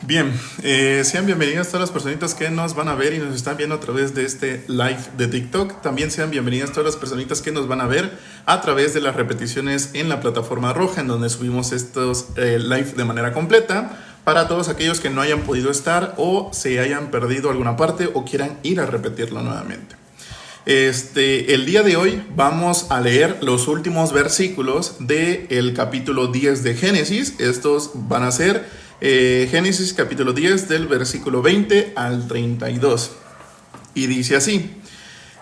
Bien, sean bienvenidas todas las personitas que nos van a ver y nos están viendo a través de este live de TikTok. También sean bienvenidas todas las personitas que nos van a ver a través de las repeticiones en la plataforma roja, en donde subimos estos live de manera completa. Para todos aquellos que no hayan podido estar o se hayan perdido alguna parte o quieran ir a repetirlo nuevamente. El día de hoy vamos a leer los últimos versículos del capítulo 10 de Génesis. Estos van a ser Génesis capítulo 10 del versículo 20 al 32. Y dice así: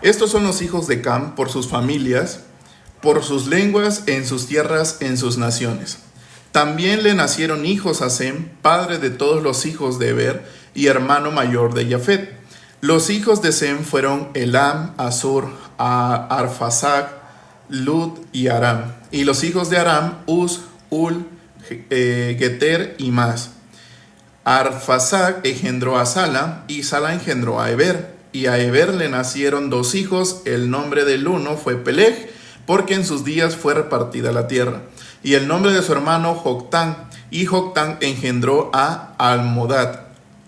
estos son los hijos de Cam por sus familias, por sus lenguas, en sus tierras, en sus naciones. También le nacieron hijos a Sem, padre de todos los hijos de Eber y hermano mayor de Jafet. Los hijos de Sem fueron Elam, Asur, Arfaxad, Lud y Aram. Y los hijos de Aram, Uz, Ul, Geter y más. Arfaxad engendró a Sala y Sala engendró a Eber. Y a Eber le nacieron dos hijos. El nombre del uno fue Peleg, porque en sus días fue repartida la tierra. Y el nombre de su hermano Joctán. Y Joctán engendró a Almodad,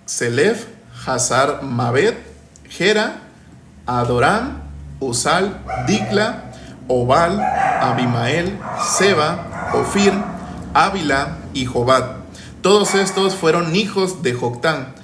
Selef, Hazar Mabed, Gera, Adoram, Usal, Dicla, Obal, Abimael, Seba, Ofir, Ávila y Jobat. Todos estos fueron hijos de Joctán.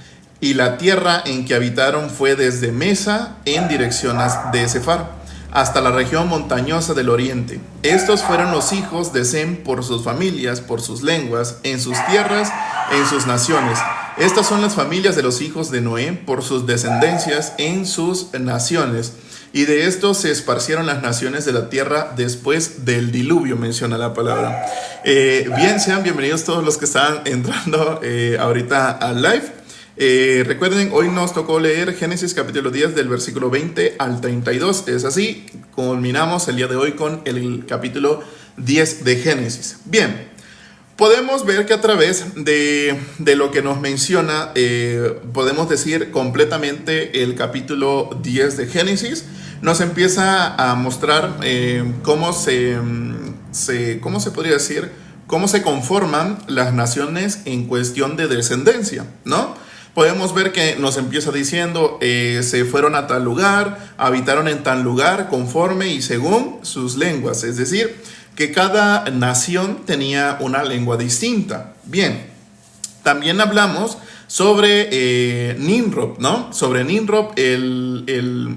Y la tierra en que habitaron fue desde Mesa en dirección de Sefar hasta la región montañosa del oriente. Estos fueron los hijos de Sem por sus familias, por sus lenguas, en sus tierras, en sus naciones. Estas son las familias de los hijos de Noé por sus descendencias en sus naciones. Y de estos se esparcieron las naciones de la tierra después del diluvio, menciona la palabra. Bien, sean bienvenidos todos los que están entrando ahorita al live. Recuerden, hoy nos tocó leer Génesis capítulo 10 del versículo 20 al 32. Es así, culminamos el día de hoy con el capítulo 10 de Génesis. Bien, podemos ver que a través de lo que nos menciona, podemos decir completamente el capítulo 10 de Génesis, nos empieza a mostrar cómo se podría decir, cómo se conforman las naciones en cuestión de descendencia, ¿no? Podemos ver que nos empieza diciendo, se fueron a tal lugar, habitaron en tal lugar, conforme y según sus lenguas. Es decir, que cada nación tenía una lengua distinta. Bien, también hablamos sobre Nimrod, ¿no? Sobre Nimrod,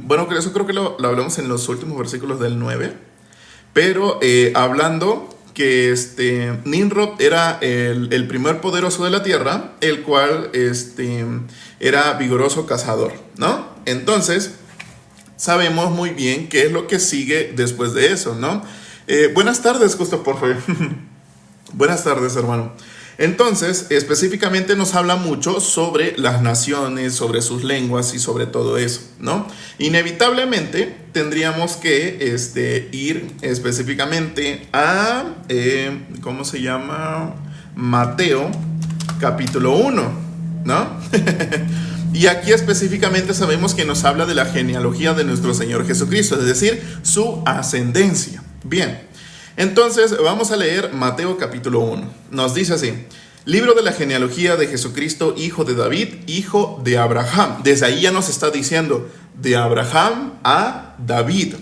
bueno, eso creo que lo hablamos en los últimos versículos del 9. Pero hablando que Nimrod era el primer poderoso de la tierra, el cual era vigoroso cazador, ¿no? Entonces, sabemos muy bien qué es lo que sigue después de eso, ¿no? Buenas tardes, Justo, por favor. Buenas tardes, hermano. Entonces, específicamente nos habla mucho sobre las naciones, sobre sus lenguas y sobre todo eso, ¿no? Inevitablemente tendríamos que ir específicamente a, ¿cómo se llama? Mateo, capítulo 1, ¿no? Y aquí específicamente sabemos que nos habla de la genealogía de nuestro Señor Jesucristo, es decir, su ascendencia. Bien. Entonces vamos a leer Mateo capítulo 1. Nos dice así: libro de la genealogía de Jesucristo, hijo de David, hijo de Abraham. Desde ahí ya nos está diciendo de Abraham a David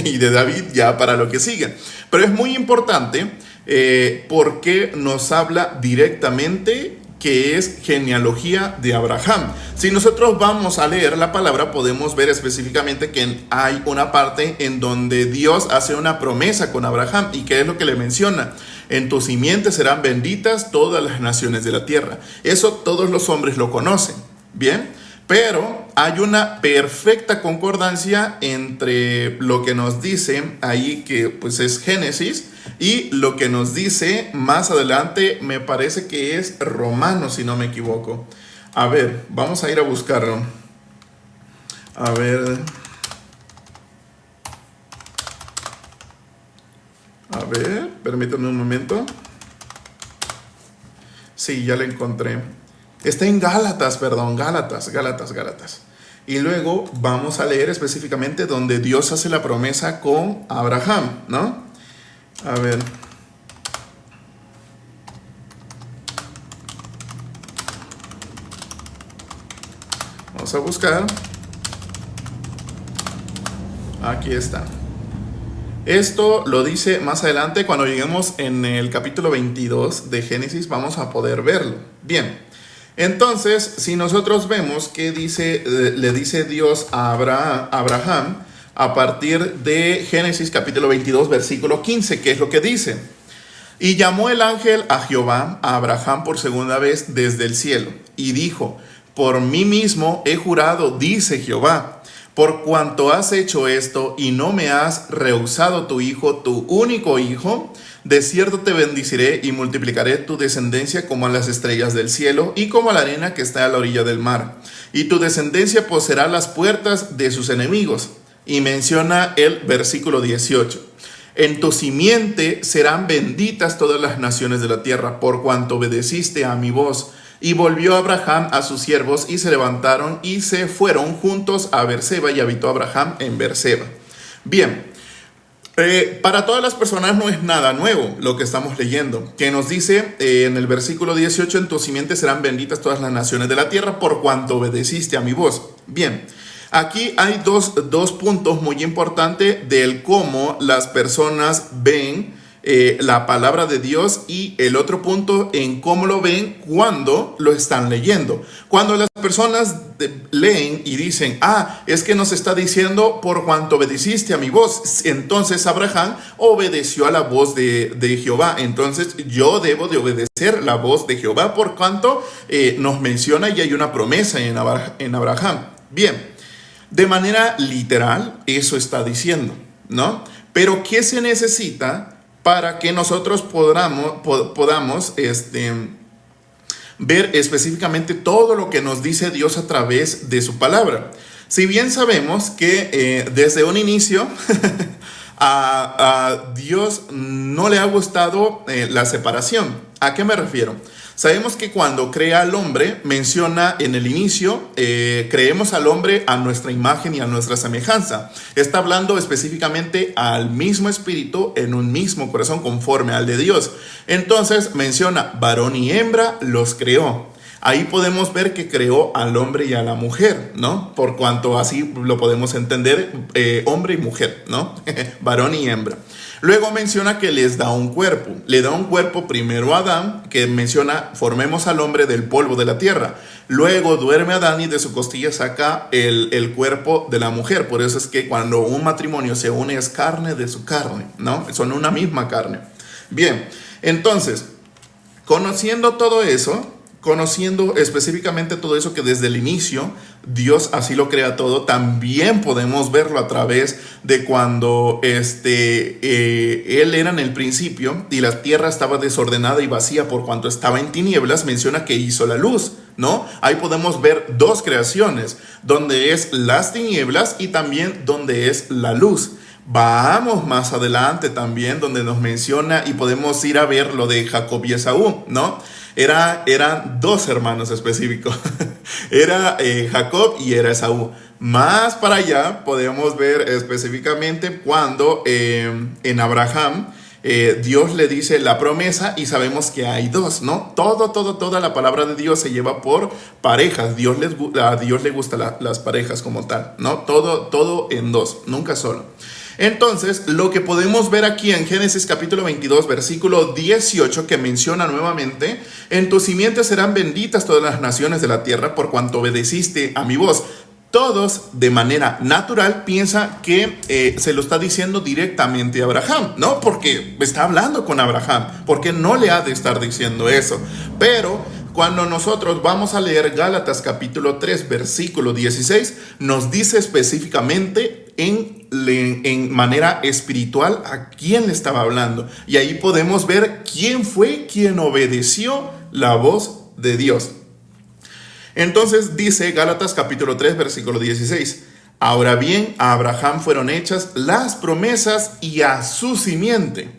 y de David ya para lo que sigue. Pero es muy importante porque nos habla directamente que es genealogía de Abraham. Si nosotros vamos a leer la palabra, podemos ver específicamente que hay una parte en donde Dios hace una promesa con Abraham. ¿Y qué es lo que le menciona? En tu simiente serán benditas todas las naciones de la tierra. Eso todos los hombres lo conocen, ¿bien? Pero hay una perfecta concordancia entre lo que nos dice ahí, que pues es Génesis, y lo que nos dice más adelante, me parece que es Romanos, si no me equivoco. A ver, vamos a ir a buscarlo. A ver, permítanme un momento. Sí, ya lo encontré. Está en Gálatas, perdón, Gálatas. Y luego vamos a leer específicamente donde Dios hace la promesa con Abraham, ¿no? A ver. Vamos a buscar. Aquí está. Esto lo dice más adelante, cuando lleguemos en el capítulo 22 de Génesis, vamos a poder verlo. Bien, entonces, si nosotros vemos que le dice Dios a Abraham, a partir de Génesis capítulo 22, versículo 15, ¿qué es lo que dice? Y llamó el ángel a Jehová, a Abraham por segunda vez desde el cielo, y dijo: por mí mismo he jurado, dice Jehová, por cuanto has hecho esto y no me has rehusado tu hijo, tu único hijo, de cierto te bendeciré y multiplicaré tu descendencia como a las estrellas del cielo y como a la arena que está a la orilla del mar. Y tu descendencia poseerá las puertas de sus enemigos. Y menciona el versículo 18. En tu simiente serán benditas todas las naciones de la tierra, por cuanto obedeciste a mi voz. Y volvió Abraham a sus siervos, y se levantaron y se fueron juntos a Berseba, y habitó Abraham en Berseba. Bien, para todas las personas no es nada nuevo lo que estamos leyendo, que nos dice en el versículo 18, en tu simiente serán benditas todas las naciones de la tierra, por cuanto obedeciste a mi voz. Bien, aquí hay dos puntos muy importantes del cómo las personas ven la palabra de Dios, y el otro punto en cómo lo ven cuando lo están leyendo. Cuando las personas leen y dicen: es que nos está diciendo por cuanto obedeciste a mi voz, entonces Abraham obedeció a la voz de Jehová, entonces yo debo de obedecer la voz de Jehová por cuanto nos menciona y hay una promesa en Abraham. Bien, de manera literal eso está diciendo, ¿no? Pero ¿qué se necesita para que nosotros podamos ver específicamente todo lo que nos dice Dios a través de su palabra? Si bien sabemos que desde un inicio a Dios no le ha gustado la separación. ¿A qué me refiero? Sabemos que cuando crea al hombre, menciona en el inicio, creemos al hombre a nuestra imagen y a nuestra semejanza. Está hablando específicamente al mismo espíritu en un mismo corazón conforme al de Dios. Entonces menciona varón y hembra los creó. Ahí podemos ver que creó al hombre y a la mujer, ¿no? Por cuanto así lo podemos entender, hombre y mujer, ¿no? Varón y hembra. Luego menciona que les da un cuerpo. Le da un cuerpo primero a Adán, que menciona: formemos al hombre del polvo de la tierra. Luego duerme Adán y de su costilla saca el cuerpo de la mujer. Por eso es que cuando un matrimonio se une es carne de su carne, ¿no? Son una misma carne. Bien, entonces, conociendo todo eso, conociendo específicamente todo eso, que desde el inicio Dios así lo crea todo, también podemos verlo a través de cuando Él era en el principio y la tierra estaba desordenada y vacía por cuanto estaba en tinieblas. Menciona que hizo la luz, ¿no? Ahí podemos ver dos creaciones, donde es las tinieblas y también donde es la luz. Vamos más adelante también donde nos menciona, y podemos ir a ver lo de Jacob y Esaú, ¿no? Eran dos hermanos específicos. Era Jacob y era Esaú. Más para allá podemos ver específicamente cuando en Abraham Dios le dice la promesa, y sabemos que hay dos, ¿no? Toda la palabra de Dios se lleva por parejas. A Dios le gustan las parejas como tal, ¿no? Todo en dos, nunca solo. Entonces, lo que podemos ver aquí en Génesis capítulo 22, versículo 18, que menciona nuevamente: en tu simiente serán benditas todas las naciones de la tierra, por cuanto obedeciste a mi voz. Todos, de manera natural, piensan que se lo está diciendo directamente a Abraham, ¿no? Porque está hablando con Abraham, porque no le ha de estar diciendo eso. Pero cuando nosotros vamos a leer Gálatas capítulo 3, versículo 16, nos dice específicamente en manera espiritual a quién le estaba hablando. Y ahí podemos ver quién fue quien obedeció la voz de Dios. Entonces dice Gálatas capítulo 3, versículo 16: ahora bien, a Abraham fueron hechas las promesas y a su simiente.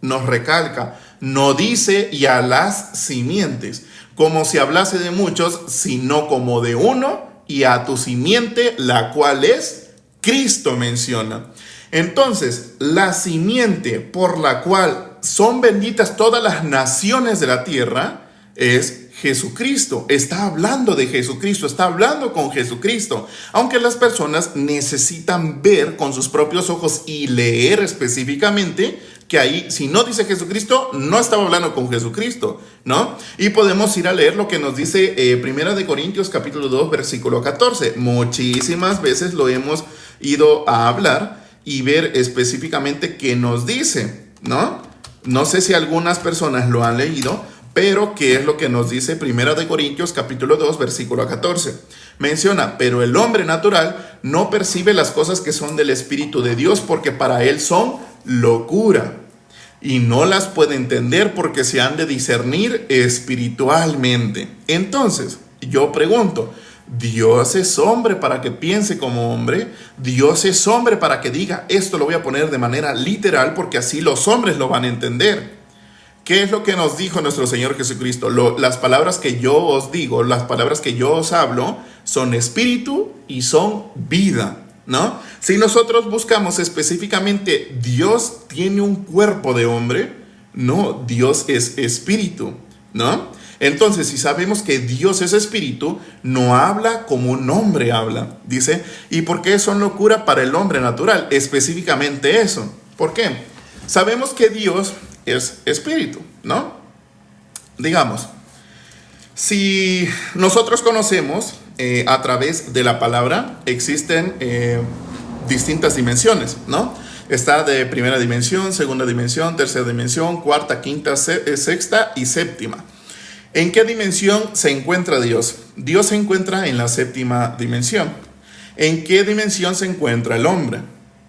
Nos recalca, no dice y a las simientes, como si hablase de muchos, sino como de uno, y a tu simiente, la cual es Cristo, menciona. Entonces, la simiente por la cual son benditas todas las naciones de la tierra es Jesucristo, está hablando de Jesucristo, está hablando con Jesucristo, aunque las personas necesitan ver con sus propios ojos y leer específicamente que ahí, si no dice Jesucristo, no estaba hablando con Jesucristo, ¿no? Y podemos ir a leer lo que nos dice Primera de Corintios capítulo 2 versículo 14. Muchísimas veces lo hemos ido a hablar y ver específicamente qué nos dice, ¿no? No sé si algunas personas lo han leído, pero ¿qué es lo que nos dice Primera de Corintios capítulo 2 versículo 14? Menciona, pero el hombre natural no percibe las cosas que son del Espíritu de Dios porque para él son locura y no las puede entender porque se han de discernir espiritualmente. Entonces, yo pregunto, ¿Dios es hombre para que piense como hombre? ¿Dios es hombre para que diga, esto lo voy a poner de manera literal porque así los hombres lo van a entender? ¿Qué es lo que nos dijo nuestro Señor Jesucristo? Las palabras que yo os digo, las palabras que yo os hablo, son espíritu y son vida, ¿no? Si nosotros buscamos específicamente, ¿Dios tiene un cuerpo de hombre? No, Dios es espíritu, ¿no? Entonces, si sabemos que Dios es espíritu, no habla como un hombre habla, dice. ¿Y por qué son locura para el hombre natural? Específicamente eso. ¿Por qué? Sabemos que Dios es espíritu, ¿no? Digamos, si nosotros conocemos a través de la palabra, existen distintas dimensiones, ¿no? Está de primera dimensión, segunda dimensión, tercera dimensión, cuarta, quinta, sexta y séptima. ¿En qué dimensión se encuentra Dios? Dios se encuentra en la séptima dimensión. ¿En qué dimensión se encuentra el hombre?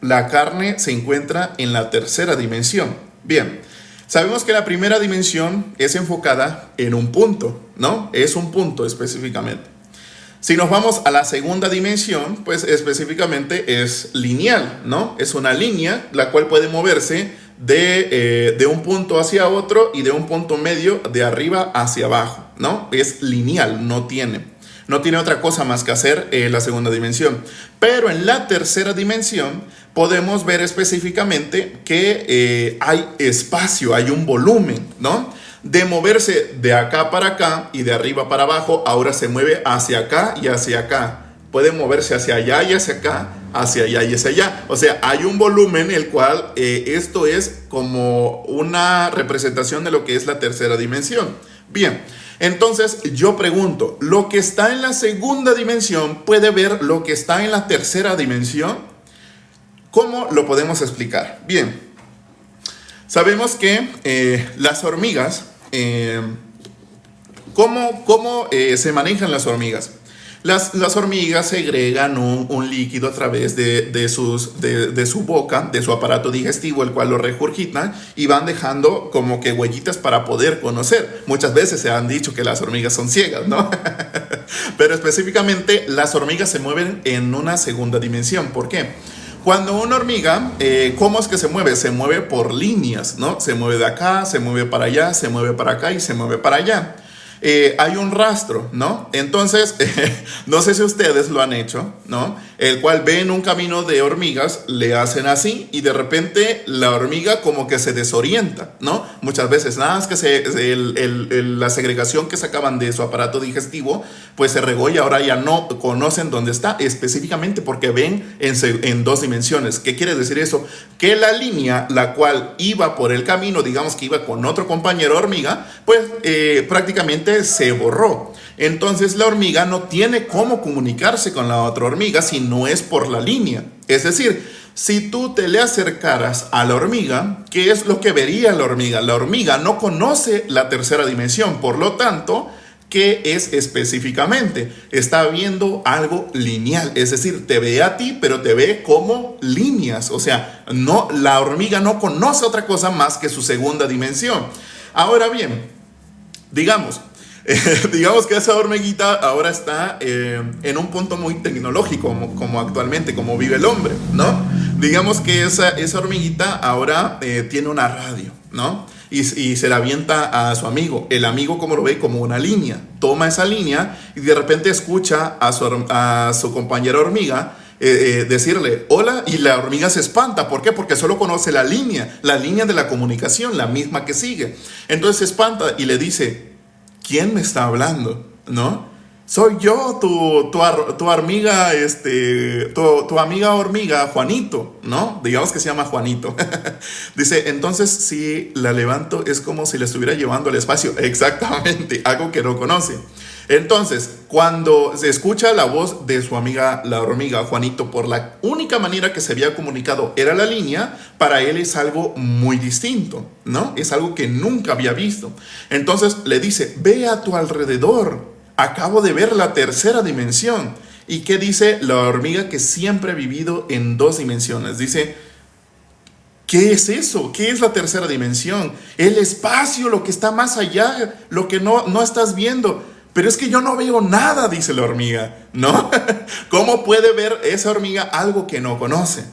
La carne se encuentra en la tercera dimensión. Bien, sabemos que la primera dimensión es enfocada en un punto, ¿no? Es un punto específicamente. Si nos vamos a la segunda dimensión, pues específicamente es lineal, ¿no? Es una línea la cual puede moverse de un punto hacia otro y de un punto medio de arriba hacia abajo, ¿no? Es lineal, no tiene otra cosa más que hacer la segunda dimensión. Pero en la tercera dimensión podemos ver específicamente que hay espacio, hay un volumen, ¿no? De moverse de acá para acá y de arriba para abajo, ahora se mueve hacia acá y hacia acá. Puede moverse hacia allá y hacia acá, hacia allá y hacia allá. O sea, hay un volumen el cual esto es como una representación de lo que es la tercera dimensión. Bien, entonces yo pregunto, ¿lo que está en la segunda dimensión puede ver lo que está en la tercera dimensión? ¿Cómo lo podemos explicar? Bien, sabemos que las hormigas, ¿cómo se manejan las hormigas? Las hormigas segregan un líquido a través de su boca, de su aparato digestivo, el cual lo regurgitan y van dejando como que huellitas para poder conocer. Muchas veces se han dicho que las hormigas son ciegas, ¿no? Pero específicamente las hormigas se mueven en una segunda dimensión. ¿Por qué? Cuando una hormiga, ¿cómo es que se mueve? Se mueve por líneas, ¿no? Se mueve de acá, se mueve para allá, se mueve para acá y se mueve para allá. Hay un rastro, ¿no? Entonces, no sé si ustedes lo han hecho, ¿no? El cual ven un camino de hormigas, le hacen así y de repente la hormiga como que se desorienta, ¿no? Muchas veces, nada más que la segregación que sacaban de su aparato digestivo, pues se regó y ahora ya no conocen dónde está, específicamente porque ven en dos dimensiones. ¿Qué quiere decir eso? Que la línea, la cual iba por el camino, digamos que iba con otro compañero hormiga, pues prácticamente se borró. Entonces la hormiga no tiene cómo comunicarse con la otra hormiga si no es por la línea. Es decir, si tú te le acercaras a la hormiga, ¿qué es lo que vería la hormiga? La hormiga no conoce la tercera dimensión, por lo tanto, ¿qué es específicamente? Está viendo algo lineal, es decir, te ve a ti, pero te ve como líneas. O sea, no, la hormiga no conoce otra cosa más que su segunda dimensión. Ahora bien, digamos que esa hormiguita ahora está en un punto muy tecnológico, como actualmente, como vive el hombre, ¿no? Digamos que esa hormiguita ahora tiene una radio, ¿no? Y se la avienta a su amigo. El amigo, como lo ve, como una línea. Toma esa línea y de repente escucha a su compañera hormiga decirle hola, y la hormiga se espanta. ¿Por qué? Porque solo conoce la línea de la comunicación, la misma que sigue. Entonces se espanta y le dice: ¿quién me está hablando? ¿No? Soy yo, tu hormiga, tu amiga hormiga, Juanito, ¿no? Digamos que se llama Juanito. Dice, entonces si la levanto es como si la estuviera llevando al espacio. Exactamente, algo que no conoce. Entonces, cuando se escucha la voz de su amiga, la hormiga, Juanito, por la única manera que se había comunicado era la línea, para él es algo muy distinto, ¿no? Es algo que nunca había visto. Entonces le dice, ve a tu alrededor. Acabo de ver la tercera dimensión. ¿Y qué dice la hormiga que siempre ha vivido en dos dimensiones? Dice, ¿qué es eso? ¿Qué es la tercera dimensión? El espacio, lo que está más allá, lo que no estás viendo. Pero es que yo no veo nada, dice la hormiga, ¿no? ¿Cómo puede ver esa hormiga algo que no conoce?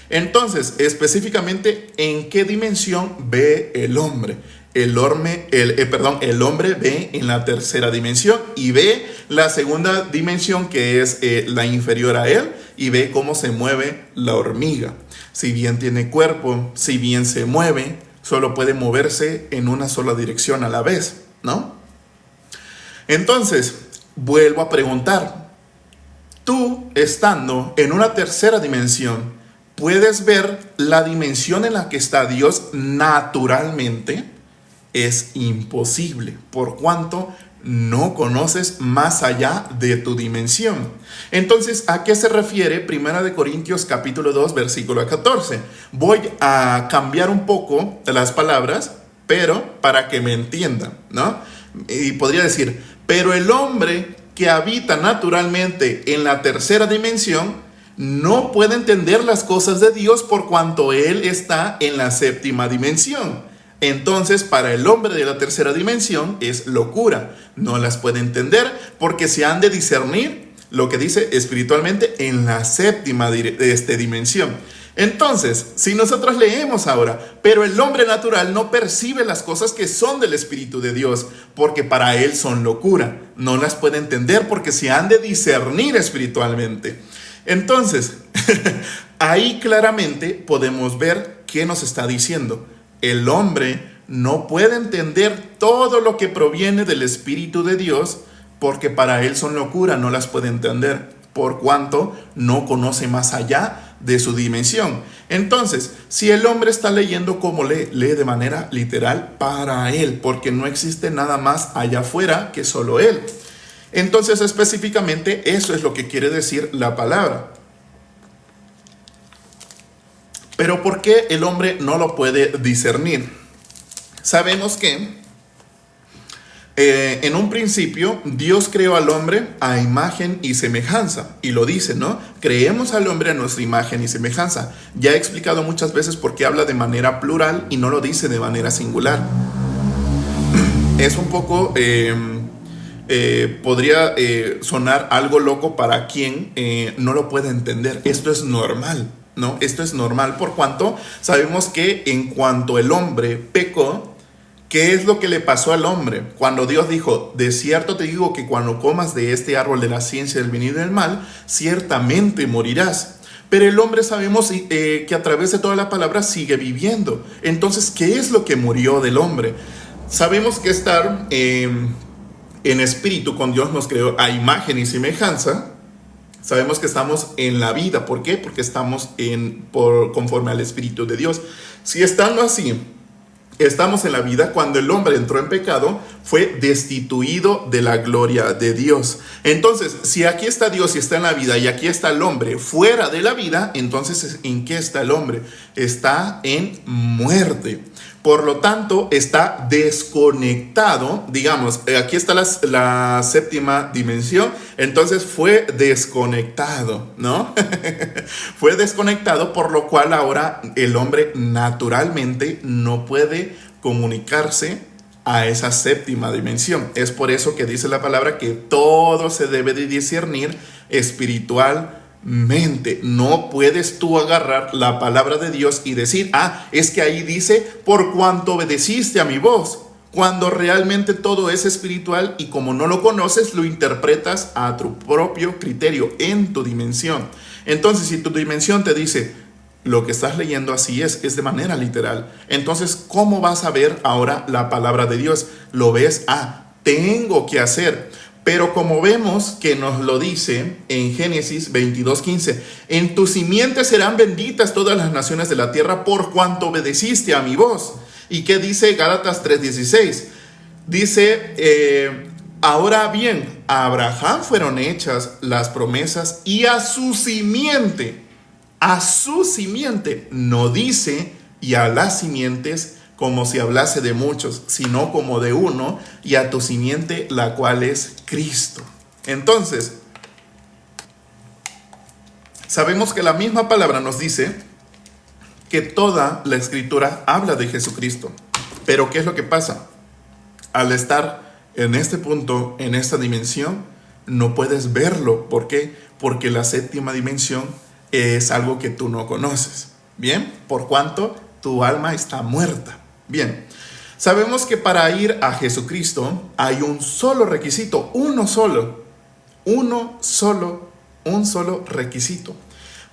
Entonces, específicamente, ¿en qué dimensión ve el hombre? El hombre ve en la tercera dimensión y ve la segunda dimensión, que es la inferior a él, y ve cómo se mueve la hormiga. Si bien tiene cuerpo, si bien se mueve, solo puede moverse en una sola dirección a la vez, ¿no? Entonces, vuelvo a preguntar, tú estando en una tercera dimensión, ¿puedes ver la dimensión en la que está Dios naturalmente? Es imposible, por cuanto no conoces más allá de tu dimensión. Entonces, ¿a qué se refiere 1 Corintios capítulo 2, versículo 14? Voy a cambiar un poco las palabras, pero para que me entiendan, ¿no? Y podría decir, pero el hombre que habita naturalmente en la tercera dimensión no puede entender las cosas de Dios por cuanto él está en la séptima dimensión. Entonces, para el hombre de la tercera dimensión es locura. No las puede entender porque se han de discernir, lo que dice espiritualmente, en la séptima dimensión. Entonces, si nosotros leemos ahora, pero el hombre natural no percibe las cosas que son del Espíritu de Dios, porque para él son locura. No las puede entender porque se han de discernir espiritualmente. Entonces, ahí claramente podemos ver qué nos está diciendo. El hombre no puede entender todo lo que proviene del Espíritu de Dios porque para él son locura, no las puede entender, por cuanto no conoce más allá de su dimensión. Entonces, si el hombre está leyendo como lee de manera literal para él, porque no existe nada más allá afuera que solo él. Entonces, específicamente, eso es lo que quiere decir la palabra. Pero ¿por qué el hombre no lo puede discernir? Sabemos que en un principio Dios creó al hombre a imagen y semejanza. Y lo dice, ¿no? Creemos al hombre a nuestra imagen y semejanza. Ya he explicado muchas veces por qué habla de manera plural y no lo dice de manera singular. Es un poco... podría sonar algo loco para quien no lo puede entender. Esto es normal, ¿no? Esto es normal por cuanto sabemos que en cuanto el hombre pecó, ¿qué es lo que le pasó al hombre? Cuando Dios dijo, de cierto te digo que cuando comas de este árbol de la ciencia del bien y del mal, ciertamente morirás. Pero el hombre sabemos que a través de toda la palabra sigue viviendo. Entonces, ¿qué es lo que murió del hombre? Sabemos que estar en espíritu con Dios nos creó a imagen y semejanza. Sabemos que estamos en la vida. ¿Por qué? Porque estamos conforme al Espíritu de Dios. Si estando así, estamos en la vida, cuando el hombre entró en pecado, fue destituido de la gloria de Dios. Entonces, si aquí está Dios y está en la vida y aquí está el hombre fuera de la vida, entonces ¿en qué está el hombre? Está en muerte. Por lo tanto, está desconectado, digamos, aquí está la séptima dimensión, entonces fue desconectado, ¿no? Fue desconectado, por lo cual ahora el hombre naturalmente no puede comunicarse a esa séptima dimensión. Es por eso que dice la palabra que todo se debe de discernir espiritualmente. No puedes tú agarrar la palabra de Dios y decir, es que ahí dice, por cuanto obedeciste a mi voz, cuando realmente todo es espiritual y como no lo conoces, lo interpretas a tu propio criterio, en tu dimensión. Entonces, si tu dimensión te dice, lo que estás leyendo así es de manera literal, entonces, ¿cómo vas a ver ahora la palabra de Dios? Lo ves, tengo que hacer. Pero como vemos que nos lo dice en Génesis 22:15, en tu simiente serán benditas todas las naciones de la tierra por cuanto obedeciste a mi voz. ¿Y qué dice Gálatas 3:16? Dice, ahora bien, a Abraham fueron hechas las promesas y a su simiente, no dice y a las simientes como si hablase de muchos, sino como de uno, y a tu simiente, la cual es Cristo. Entonces, sabemos que la misma palabra nos dice que toda la escritura habla de Jesucristo. Pero ¿qué es lo que pasa? Al estar en este punto, en esta dimensión, no puedes verlo. ¿Por qué? Porque la séptima dimensión es algo que tú no conoces. ¿Bien? Por cuanto tu alma está muerta. Bien, sabemos que para ir a Jesucristo hay un solo requisito, un solo requisito.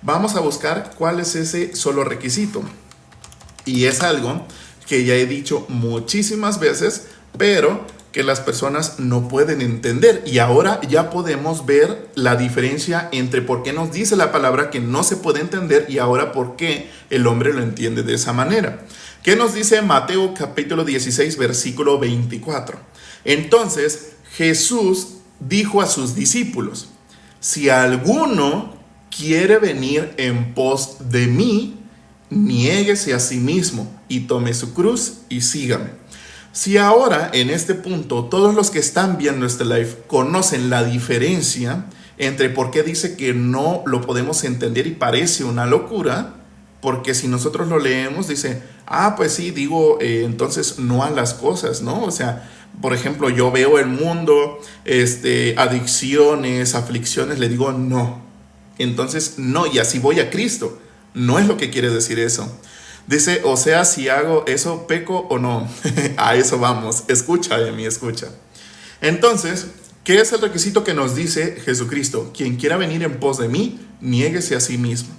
Vamos a buscar cuál es ese solo requisito. Y es algo que ya he dicho muchísimas veces, pero que las personas no pueden entender. Y ahora ya podemos ver la diferencia entre por qué nos dice la palabra que no se puede entender y ahora por qué el hombre lo entiende de esa manera. ¿Qué nos dice Mateo capítulo 16, versículo 24? Entonces Jesús dijo a sus discípulos: si alguno quiere venir en pos de mí, niéguese a sí mismo y tome su cruz y sígame. Si ahora en este punto todos los que están viendo este live conocen la diferencia entre por qué dice que no lo podemos entender y parece una locura, porque si nosotros lo leemos dice, pues sí, digo, entonces no a las cosas, ¿no? O sea, por ejemplo, yo veo el mundo, adicciones, aflicciones, le digo no. Entonces no, y así voy a Cristo. No es lo que quiere decir eso. Dice, o sea, si hago eso, peco o no. A eso vamos. Escucha de mí, escucha. Entonces, ¿qué es el requisito que nos dice Jesucristo? Quien quiera venir en pos de mí, niéguese a sí mismo.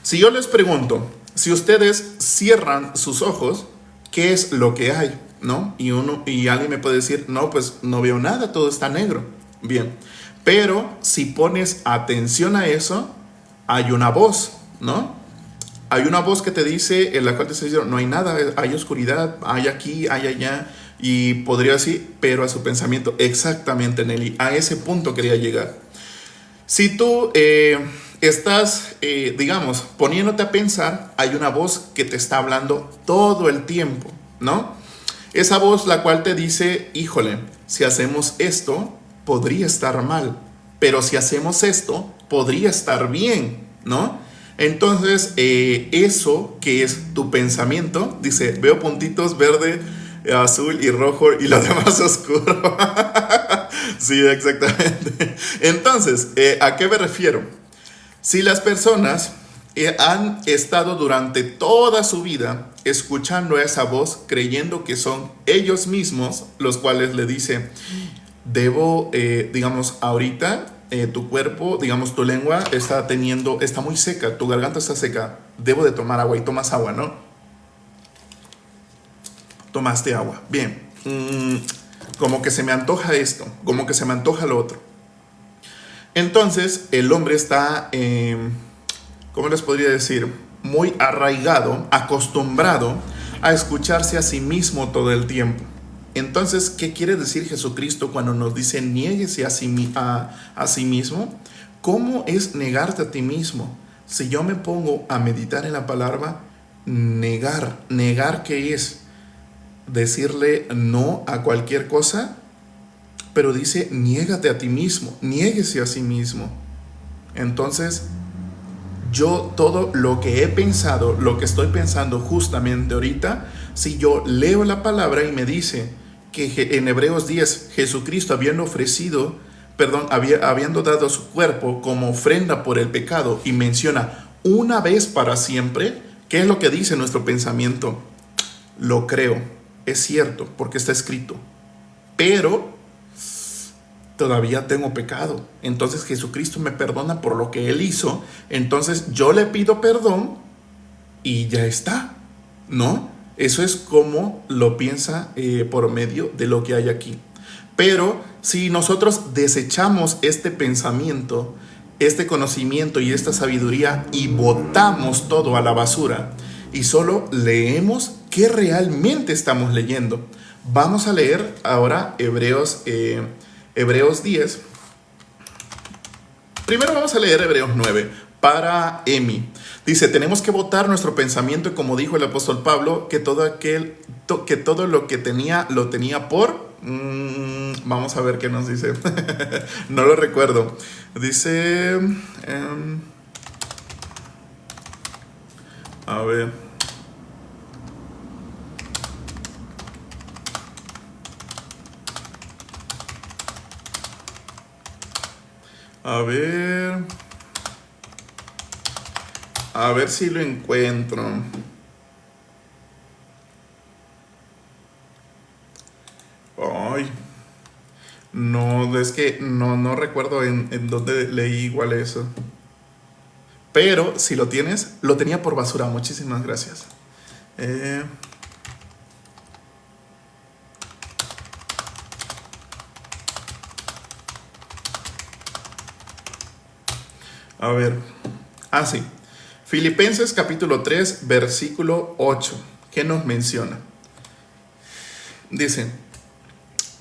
Si yo les pregunto, si ustedes cierran sus ojos, ¿qué es lo que hay? ¿No? Y alguien me puede decir, no, pues no veo nada, todo está negro. Bien, pero si pones atención a eso, hay una voz, ¿no? Hay una voz que te dice, en la cual te dice, no hay nada, hay oscuridad, hay aquí, hay allá, y podría decir, pero a su pensamiento, exactamente, Nelly, a ese punto quería llegar. Si tú estás, digamos, poniéndote a pensar, hay una voz que te está hablando todo el tiempo, ¿no? Esa voz la cual te dice, híjole, si hacemos esto, podría estar mal, pero si hacemos esto, podría estar bien, ¿no? Entonces, eso que es tu pensamiento, dice, veo puntitos verde, azul y rojo y lo demás oscuro. Sí, exactamente. Entonces, ¿a qué me refiero? Si las personas han estado durante toda su vida escuchando esa voz, creyendo que son ellos mismos los cuales le dicen, debo, digamos, ahorita tu cuerpo, digamos, tu lengua está muy seca, tu garganta está seca, debo de tomar agua, y tomas agua, ¿no? Tomaste agua, bien. Como que se me antoja esto, como que se me antoja lo otro. Entonces el hombre está, ¿cómo les podría decir? Muy arraigado, acostumbrado a escucharse a sí mismo todo el tiempo. Entonces, ¿qué quiere decir Jesucristo cuando nos dice niéguese a sí mismo? ¿Cómo es negarte a ti mismo? Si yo me pongo a meditar en la palabra, negar ¿qué es? Decirle no a cualquier cosa, pero dice niégate a ti mismo, niéguese a sí mismo. Entonces, yo todo lo que he pensado, lo que estoy pensando justamente ahorita, si yo leo la palabra y me dice que en Hebreos 10, Jesucristo habiendo dado su cuerpo como ofrenda por el pecado y menciona una vez para siempre, ¿qué es lo que dice nuestro pensamiento? Lo creo, es cierto, porque está escrito, pero todavía tengo pecado. Entonces Jesucristo me perdona por lo que Él hizo. Entonces yo le pido perdón y ya está, ¿no? Eso es como lo piensa por medio de lo que hay aquí. Pero si nosotros desechamos este pensamiento, este conocimiento y esta sabiduría y botamos todo a la basura y solo leemos qué realmente estamos leyendo. Vamos a leer ahora Hebreos 10. Primero vamos a leer Hebreos 9 para Emi. Dice, tenemos que botar nuestro pensamiento y como dijo el apóstol Pablo, que todo lo que tenía, lo tenía por... vamos a ver qué nos dice. No lo recuerdo. Dice... a ver. A ver si lo encuentro. Ay, no, es que no recuerdo en dónde leí igual eso. Pero si lo tienes, lo tenía por basura. Muchísimas gracias. A ver. Ah, sí. Filipenses capítulo 3, versículo 8. ¿Qué nos menciona? Dice,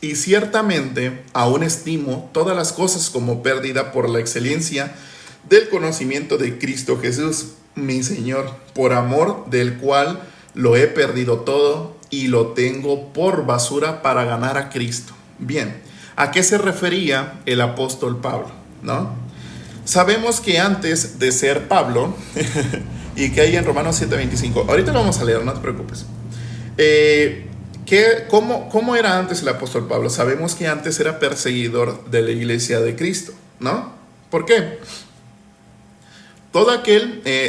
y ciertamente aún estimo todas las cosas como pérdida por la excelencia del conocimiento de Cristo Jesús, mi Señor, por amor del cual lo he perdido todo y lo tengo por basura para ganar a Cristo. Bien, ¿a qué se refería el apóstol Pablo? ¿No? Sabemos que antes de ser Pablo, y que hay en Romanos 7:25, ahorita lo vamos a leer, no te preocupes. ¿Cómo era antes el apóstol Pablo? Sabemos que antes era perseguidor de la iglesia de Cristo, ¿no? ¿Por qué?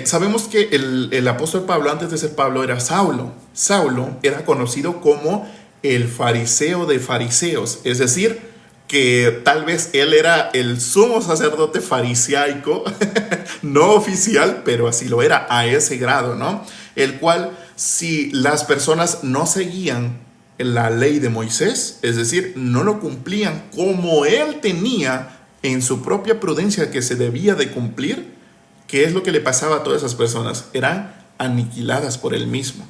Sabemos que el apóstol Pablo, antes de ser Pablo, era Saulo. Saulo era conocido como el fariseo de fariseos, es decir, que tal vez él era el sumo sacerdote farisaico, no oficial, pero así lo era a ese grado, ¿no? El cual, si las personas no seguían la ley de Moisés, es decir, no lo cumplían como él tenía en su propia prudencia que se debía de cumplir, ¿qué es lo que le pasaba a todas esas personas? Eran aniquiladas por él mismo.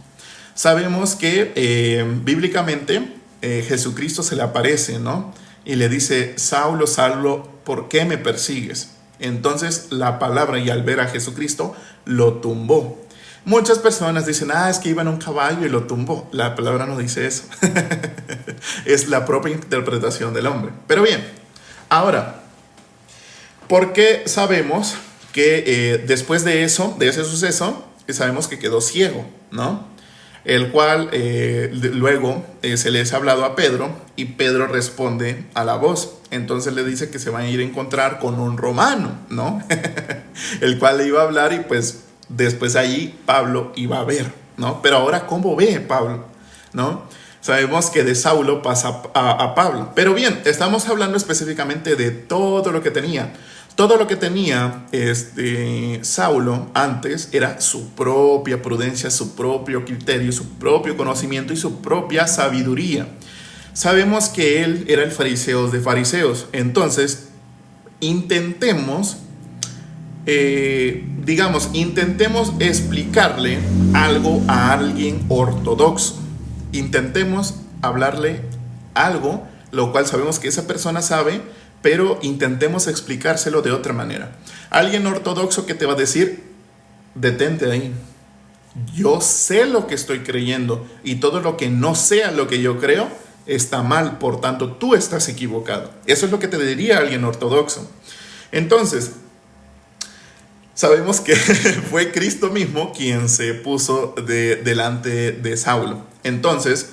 Sabemos que bíblicamente Jesucristo se le aparece, ¿no? Y le dice, Saulo, Saulo, ¿por qué me persigues? Entonces la palabra, y al ver a Jesucristo, lo tumbó. Muchas personas dicen, es que iba en un caballo y lo tumbó. La palabra no dice eso. Es la propia interpretación del hombre. Pero bien, ahora, ¿por qué sabemos que después de ese suceso, sabemos que quedó ciego, ¿no? El cual luego se les ha hablado a Pedro y Pedro responde a la voz. Entonces le dice que se van a ir a encontrar con un romano, ¿no? El cual le iba a hablar y pues después allí Pablo iba a ver, ¿no? Pero ahora, ¿cómo ve Pablo? ¿No? Sabemos que de Saulo pasa a Pablo. Pero bien, estamos hablando específicamente de todo lo que tenía. Todo lo que tenía Saulo antes era su propia prudencia, su propio criterio, su propio conocimiento y su propia sabiduría. Sabemos que él era el fariseo de fariseos. Entonces, intentemos explicarle algo a alguien ortodoxo. Intentemos hablarle algo, lo cual sabemos que esa persona sabe, pero intentemos explicárselo de otra manera. Alguien ortodoxo que te va a decir, detente ahí. Yo sé lo que estoy creyendo y todo lo que no sea lo que yo creo está mal, por tanto tú estás equivocado. Eso es lo que te diría alguien ortodoxo. Entonces, sabemos que fue Cristo mismo quien se puso delante de Saulo. Entonces,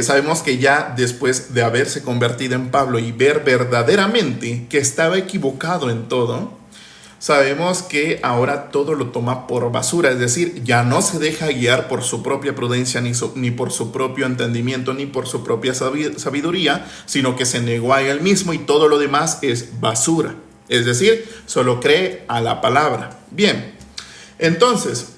sabemos que ya después de haberse convertido en Pablo y ver verdaderamente que estaba equivocado en todo, sabemos que ahora todo lo toma por basura, es decir, ya no se deja guiar por su propia prudencia, ni por su propio entendimiento, ni por su propia sabiduría, sino que se negó a él mismo y todo lo demás es basura. Es decir, solo cree a la palabra. Bien, entonces,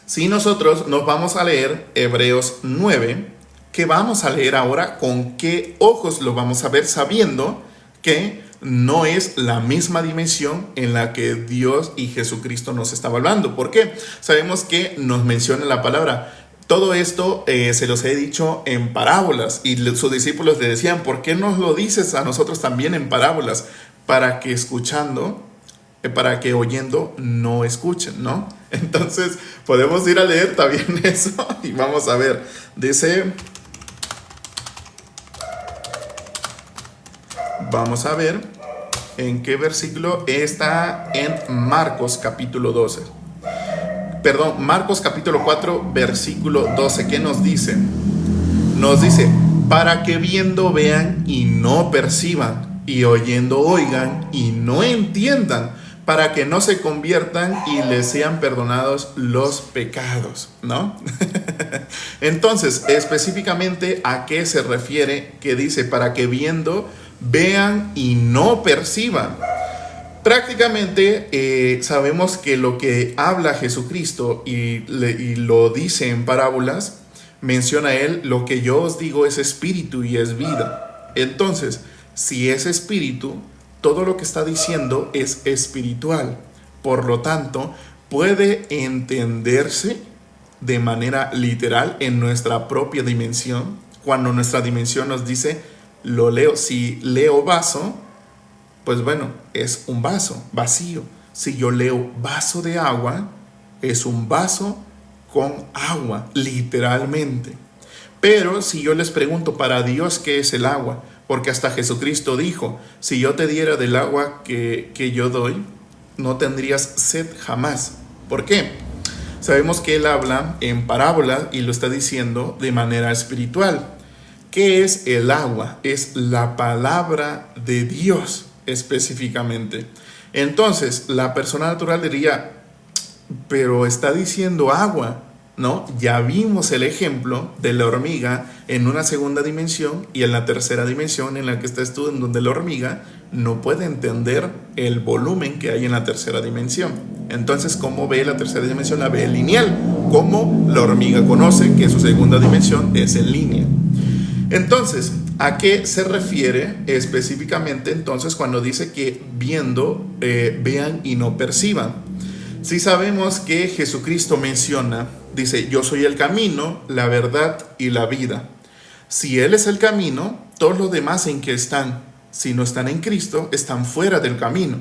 si nosotros nos vamos a leer Hebreos 9, que vamos a leer ahora, con qué ojos lo vamos a ver, sabiendo que no es la misma dimensión en la que Dios y Jesucristo nos estaba hablando. ¿Por qué? Sabemos que nos menciona la palabra. Todo esto se los he dicho en parábolas, y sus discípulos le decían, ¿por qué nos lo dices a nosotros también en parábolas? Para que escuchando, para que oyendo no escuchen, ¿no? Entonces podemos ir a leer también eso y vamos a ver. Dice, vamos a ver en qué versículo está. En Marcos capítulo 12. Perdón, Marcos capítulo 4, versículo 12. ¿Qué nos dice? Nos dice, para que viendo vean y no perciban, y oyendo oigan y no entiendan, para que no se conviertan y les sean perdonados los pecados, ¿no? Entonces, específicamente, ¿a qué se refiere que dice para que vean y no perciban? Prácticamente sabemos que lo que habla Jesucristo y lo dice en parábolas, menciona él, lo que yo os digo es espíritu y es vida. Entonces, si es espíritu, todo lo que está diciendo es espiritual. Por lo tanto, puede entenderse de manera literal en nuestra propia dimensión. Cuando nuestra dimensión nos dice, lo leo, si leo vaso, pues bueno, es un vaso vacío. Si yo leo vaso de agua, es un vaso con agua, literalmente. Pero si yo les pregunto para Dios qué es el agua, porque hasta Jesucristo dijo, si yo te diera del agua que yo doy, no tendrías sed jamás. ¿Por qué? Sabemos que él habla en parábola y lo está diciendo de manera espiritual. ¿Qué es el agua? Es la palabra de Dios específicamente. Entonces, la persona natural diría, pero está diciendo agua, ¿no? Ya vimos el ejemplo de la hormiga en una segunda dimensión y en la tercera dimensión en la que está estudiando, en donde la hormiga no puede entender el volumen que hay en la tercera dimensión. Entonces, ¿cómo ve la tercera dimensión? La ve lineal. ¿Cómo la hormiga conoce que su segunda dimensión es en línea? Entonces, ¿a qué se refiere específicamente entonces cuando dice que viendo, vean y no perciban? Si sabemos que Jesucristo menciona, dice, yo soy el camino, la verdad y la vida. Si Él es el camino, todos los demás en que están, si no están en Cristo, están fuera del camino.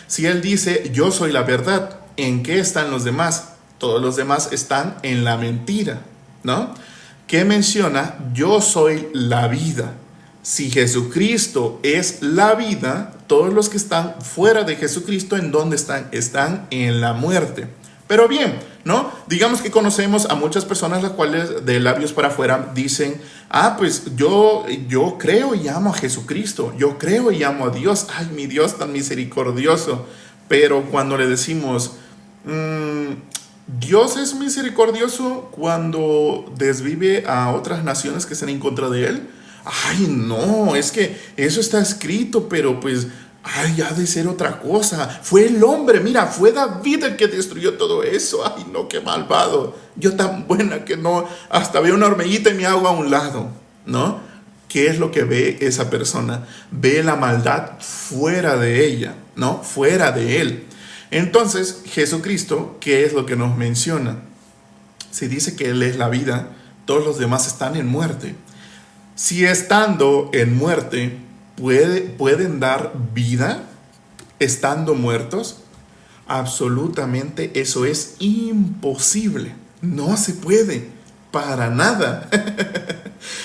Si Él dice, yo soy la verdad, ¿en qué están los demás? Todos los demás están en la mentira, ¿no? ¿Qué menciona? Yo soy la vida. Si Jesucristo es la vida, todos los que están fuera de Jesucristo, ¿en dónde están? Están en la muerte. Pero bien, ¿no? Digamos que conocemos a muchas personas las cuales de labios para afuera dicen, pues yo creo y amo a Jesucristo, yo creo y amo a Dios, ay, mi Dios tan misericordioso. Pero cuando le decimos, Dios es misericordioso cuando desvive a otras naciones que están en contra de Él. Ay, no, es que eso está escrito, pero pues, ha de ser otra cosa. Fue el hombre, mira, fue David el que destruyó todo eso. Ay, no, qué malvado. Yo tan buena que no, hasta veo una hormiguita y me hago a un lado, ¿no? ¿Qué es lo que ve esa persona? Ve la maldad fuera de ella, ¿no? Fuera de él. Entonces, Jesucristo, ¿qué es lo que nos menciona? Si dice que Él es la vida, todos los demás están en muerte. Si estando en muerte, ¿pueden dar vida estando muertos? Absolutamente eso es imposible. No se puede, para nada.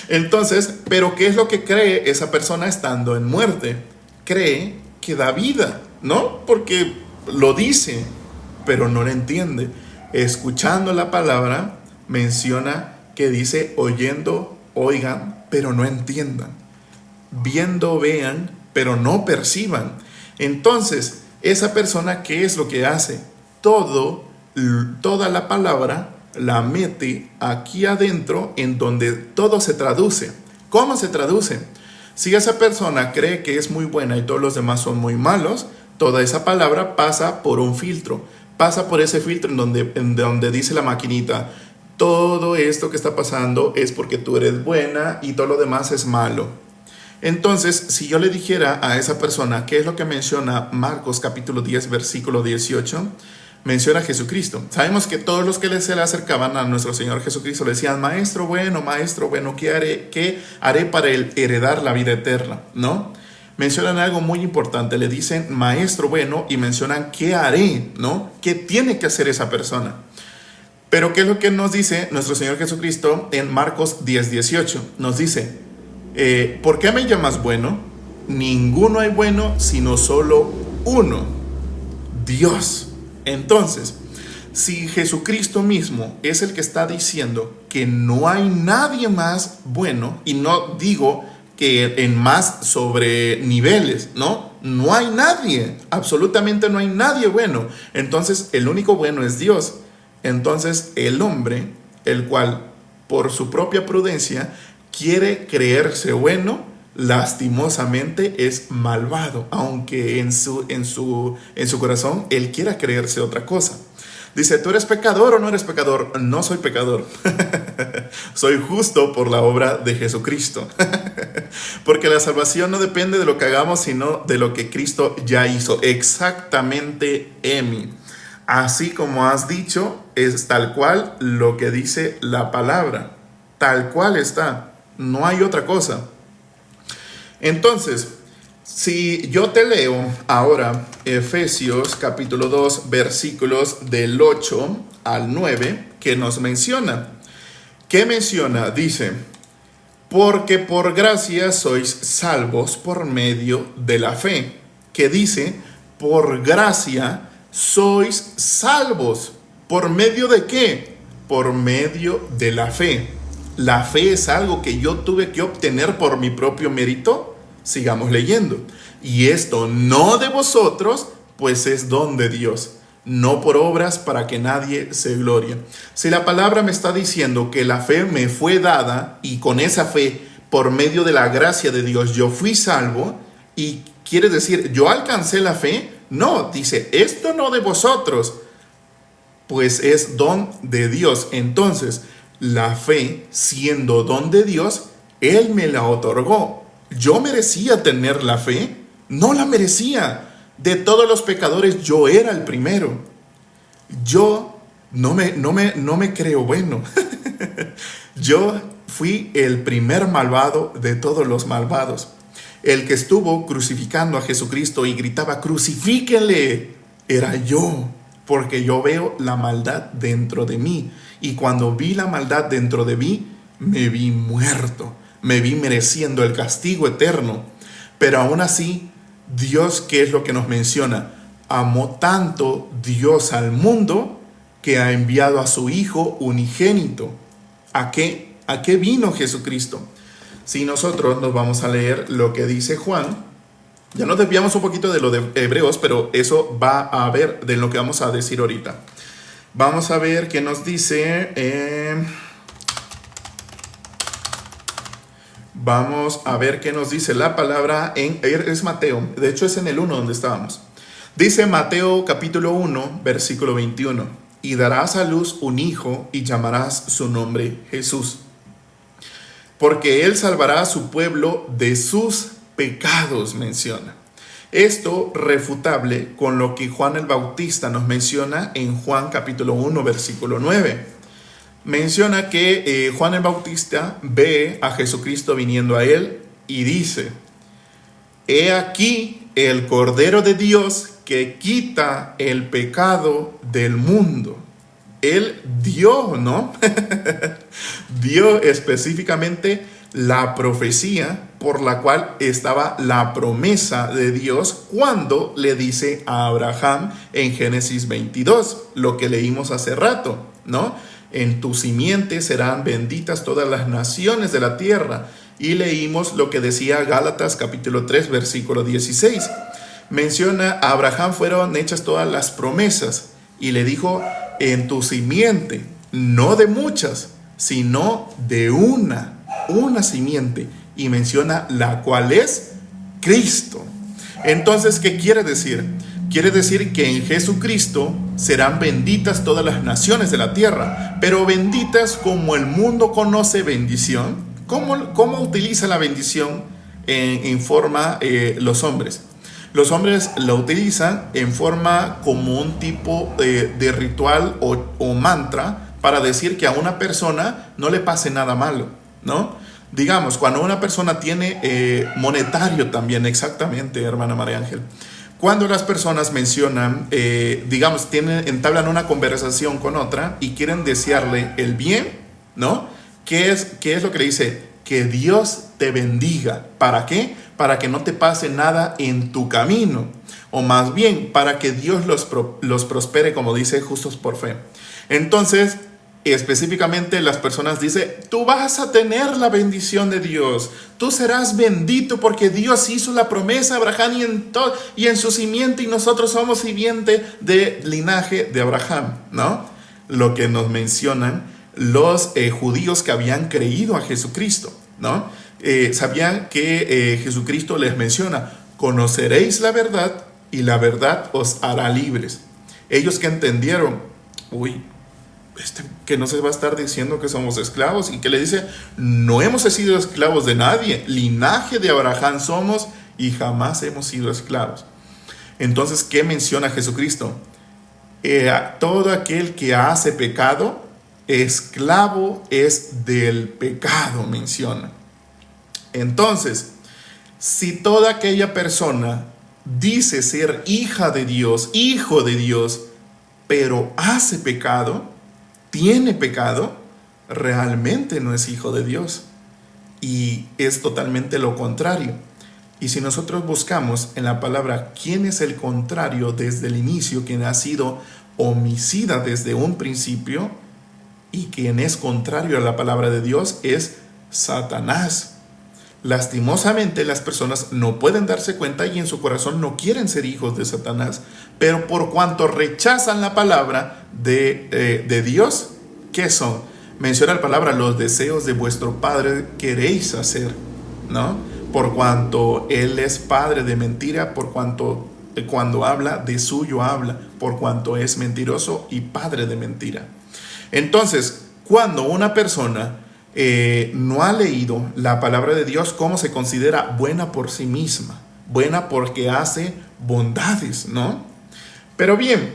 Entonces, ¿pero qué es lo que cree esa persona estando en muerte? Cree que da vida, ¿no? Porque lo dice, pero no lo entiende. Escuchando la palabra, menciona que dice oyendo, oigan, pero no entiendan. Viendo, vean, pero no perciban. Entonces, esa persona, ¿qué es lo que hace? Toda la palabra la mete aquí adentro, en donde todo se traduce. ¿Cómo se traduce? Si esa persona cree que es muy buena y todos los demás son muy malos, toda esa palabra pasa por un filtro. Pasa por ese filtro en donde dice la maquinita, todo esto que está pasando es porque tú eres buena y todo lo demás es malo. Entonces, si yo le dijera a esa persona qué es lo que menciona Marcos capítulo 10, versículo 18, menciona a Jesucristo. Sabemos que todos los que se le acercaban a nuestro Señor Jesucristo le decían, maestro bueno, ¿qué haré para heredar la vida eterna? ¿No? Mencionan algo muy importante, le dicen maestro bueno y mencionan qué haré, ¿no? ¿Qué tiene que hacer esa persona? Pero ¿qué es lo que nos dice nuestro Señor Jesucristo en Marcos 10, 18? Nos dice, ¿por qué me llamas bueno? Ninguno hay bueno, sino solo uno, Dios. Entonces, si Jesucristo mismo es el que está diciendo que no hay nadie más bueno, y no digo que en más sobre niveles, ¿no? No hay nadie, absolutamente no hay nadie bueno. Entonces, el único bueno es Dios. Entonces, el hombre, el cual por su propia prudencia quiere creerse bueno, lastimosamente es malvado, aunque en su corazón él quiera creerse otra cosa. Dice, ¿tú eres pecador o no eres pecador? No soy pecador. Soy justo por la obra de Jesucristo. Porque la salvación no depende de lo que hagamos, sino de lo que Cristo ya hizo. Exactamente, Emi. Así como has dicho, es tal cual lo que dice la palabra. Tal cual está. No hay otra cosa. Entonces, si yo te leo ahora Efesios capítulo 2 versículos del 8 al 9, que nos menciona. ¿Qué menciona? Dice, porque por gracia sois salvos por medio de la fe. Que dice, por gracia sois salvos. ¿Por medio de qué? Por medio de la fe. ¿La fe es algo que yo tuve que obtener por mi propio mérito? Sigamos leyendo. Y esto no de vosotros, pues es don de Dios, no por obras para que nadie se glorie. Si la palabra me está diciendo que la fe me fue dada y con esa fe, por medio de la gracia de Dios, yo fui salvo, y quiere decir, yo alcancé la fe, no, dice, esto no de vosotros, pues es don de Dios. Entonces, la fe, siendo don de Dios, Él me la otorgó. ¿Yo merecía tener la fe? No la merecía. De todos los pecadores, yo era el primero. Yo no me creo bueno. Yo fui el primer malvado de todos los malvados. El que estuvo crucificando a Jesucristo y gritaba, crucifíquenle, era yo. Porque yo veo la maldad dentro de mí. Y cuando vi la maldad dentro de mí, me vi muerto. Me vi mereciendo el castigo eterno. Pero aún así, Dios, ¿qué es lo que nos menciona? Amó tanto Dios al mundo que ha enviado a su Hijo unigénito. ¿A qué? ¿A qué vino Jesucristo? Si nosotros nos vamos a leer lo que dice Juan, ya nos desviamos un poquito de lo de Hebreos, pero eso va a ver de lo que vamos a decir ahorita. Vamos a ver qué nos dice... Vamos a ver qué nos dice la palabra es Mateo. De hecho es en el 1 donde estábamos. Dice Mateo capítulo 1, versículo 21. Y darás a luz un hijo y llamarás su nombre Jesús. Porque él salvará a su pueblo de sus pecados, menciona. Esto refutable con lo que Juan el Bautista nos menciona en Juan capítulo 1, versículo 9. Menciona que Juan el Bautista ve a Jesucristo viniendo a él y dice, he aquí el Cordero de Dios que quita el pecado del mundo. Él dio, ¿no? Dio específicamente la profecía por la cual estaba la promesa de Dios cuando le dice a Abraham en Génesis 22, lo que leímos hace rato, ¿no? En tu simiente serán benditas todas las naciones de la tierra. Y leímos lo que decía Gálatas capítulo 3 versículo 16. Menciona a Abraham fueron hechas todas las promesas. Y le dijo, en tu simiente, no de muchas, sino de una simiente. Y menciona la cual es Cristo. Entonces, ¿qué quiere decir? Quiere decir que en Jesucristo serán benditas todas las naciones de la tierra, pero benditas como el mundo conoce bendición. ¿Cómo utiliza la bendición en forma los hombres? Los hombres la utilizan en forma como un tipo de ritual o mantra para decir que a una persona no le pase nada malo, ¿no? Digamos, cuando una persona tiene monetario también, exactamente, hermana María Ángel. Cuando las personas mencionan, digamos, entablan una conversación con otra y quieren desearle el bien, ¿no? ¿Qué es lo que le dice? Que Dios te bendiga. ¿Para qué? Para que no te pase nada en tu camino. O más bien, para que Dios los prospere, como dice, justos por fe. Entonces, específicamente las personas dicen, tú vas a tener la bendición de Dios, tú serás bendito porque Dios hizo la promesa a Abraham y en su simiente, y nosotros somos simiente de linaje de Abraham, ¿no? Lo que nos mencionan los judíos que habían creído a Jesucristo, ¿no? Sabían que Jesucristo les menciona, conoceréis la verdad y la verdad os hará libres. Ellos que entendieron, que no se va a estar diciendo que somos esclavos, y que le dice, no hemos sido esclavos de nadie, linaje de Abraham somos y jamás hemos sido esclavos. Entonces, ¿qué menciona Jesucristo? Todo aquel que hace pecado, esclavo es del pecado, menciona. Entonces, si toda aquella persona dice ser hija de Dios, hijo de Dios, pero hace pecado, tiene pecado, realmente no es hijo de Dios, y es totalmente lo contrario. Y si nosotros buscamos en la palabra quién es el contrario desde el inicio, quien ha sido homicida desde un principio y quien es contrario a la palabra de Dios, es Satanás. Lastimosamente las personas no pueden darse cuenta y en su corazón no quieren ser hijos de Satanás, pero por cuanto rechazan la palabra de Dios, ¿qué son? Menciona la palabra, los deseos de vuestro padre queréis hacer, ¿no? Por cuanto él es padre de mentira, por cuanto cuando habla de suyo habla, por cuanto es mentiroso y padre de mentira. Entonces, cuando una persona no ha leído la palabra de Dios, ¿cómo se considera buena por sí misma? Buena porque hace bondades, ¿no? Pero bien,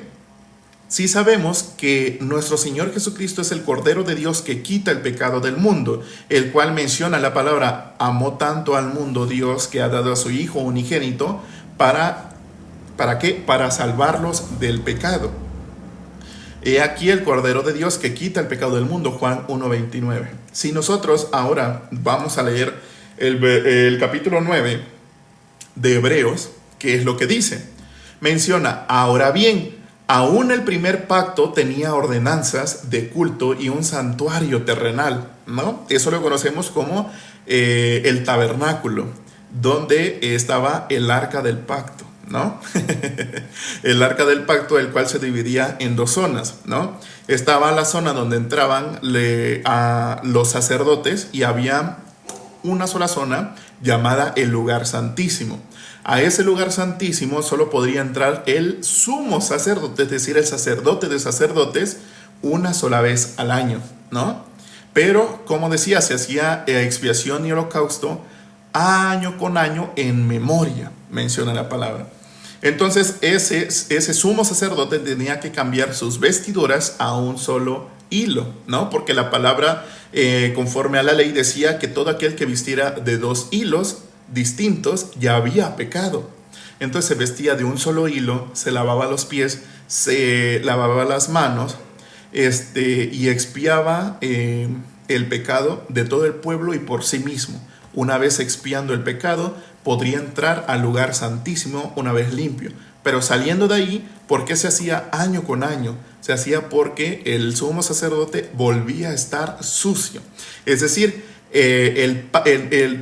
sí sabemos que nuestro Señor Jesucristo es el Cordero de Dios que quita el pecado del mundo, el cual menciona la palabra, amó tanto al mundo Dios que ha dado a su Hijo unigénito, ¿para qué? Para salvarlos del pecado. He aquí el Cordero de Dios que quita el pecado del mundo, Juan 1:29. Si nosotros ahora vamos a leer el capítulo 9 de Hebreos, ¿qué es lo que dice? Menciona, ahora bien, aún el primer pacto tenía ordenanzas de culto y un santuario terrenal, ¿no? Eso lo conocemos como el tabernáculo, donde estaba el arca del pacto, ¿no? El arca del pacto, el cual se dividía en dos zonas, ¿no? Estaba la zona donde entraban a los sacerdotes y había una sola zona llamada el lugar santísimo. A ese lugar santísimo solo podría entrar el sumo sacerdote, es decir, el sacerdote de sacerdotes, una sola vez al año, ¿no? Pero, como decía, se hacía expiación y holocausto año con año en memoria, menciona la palabra. Entonces ese sumo sacerdote tenía que cambiar sus vestiduras a un solo hilo, ¿no? Porque la palabra, conforme a la ley, decía que todo aquel que vistiera de dos hilos distintos ya había pecado. Entonces se vestía de un solo hilo, se lavaba los pies, se lavaba las manos, y expiaba el pecado de todo el pueblo y por sí mismo. Una vez expiando el pecado, podría entrar al lugar santísimo una vez limpio. Pero saliendo de ahí, ¿por qué se hacía año con año? Se hacía porque el sumo sacerdote volvía a estar sucio. Es decir,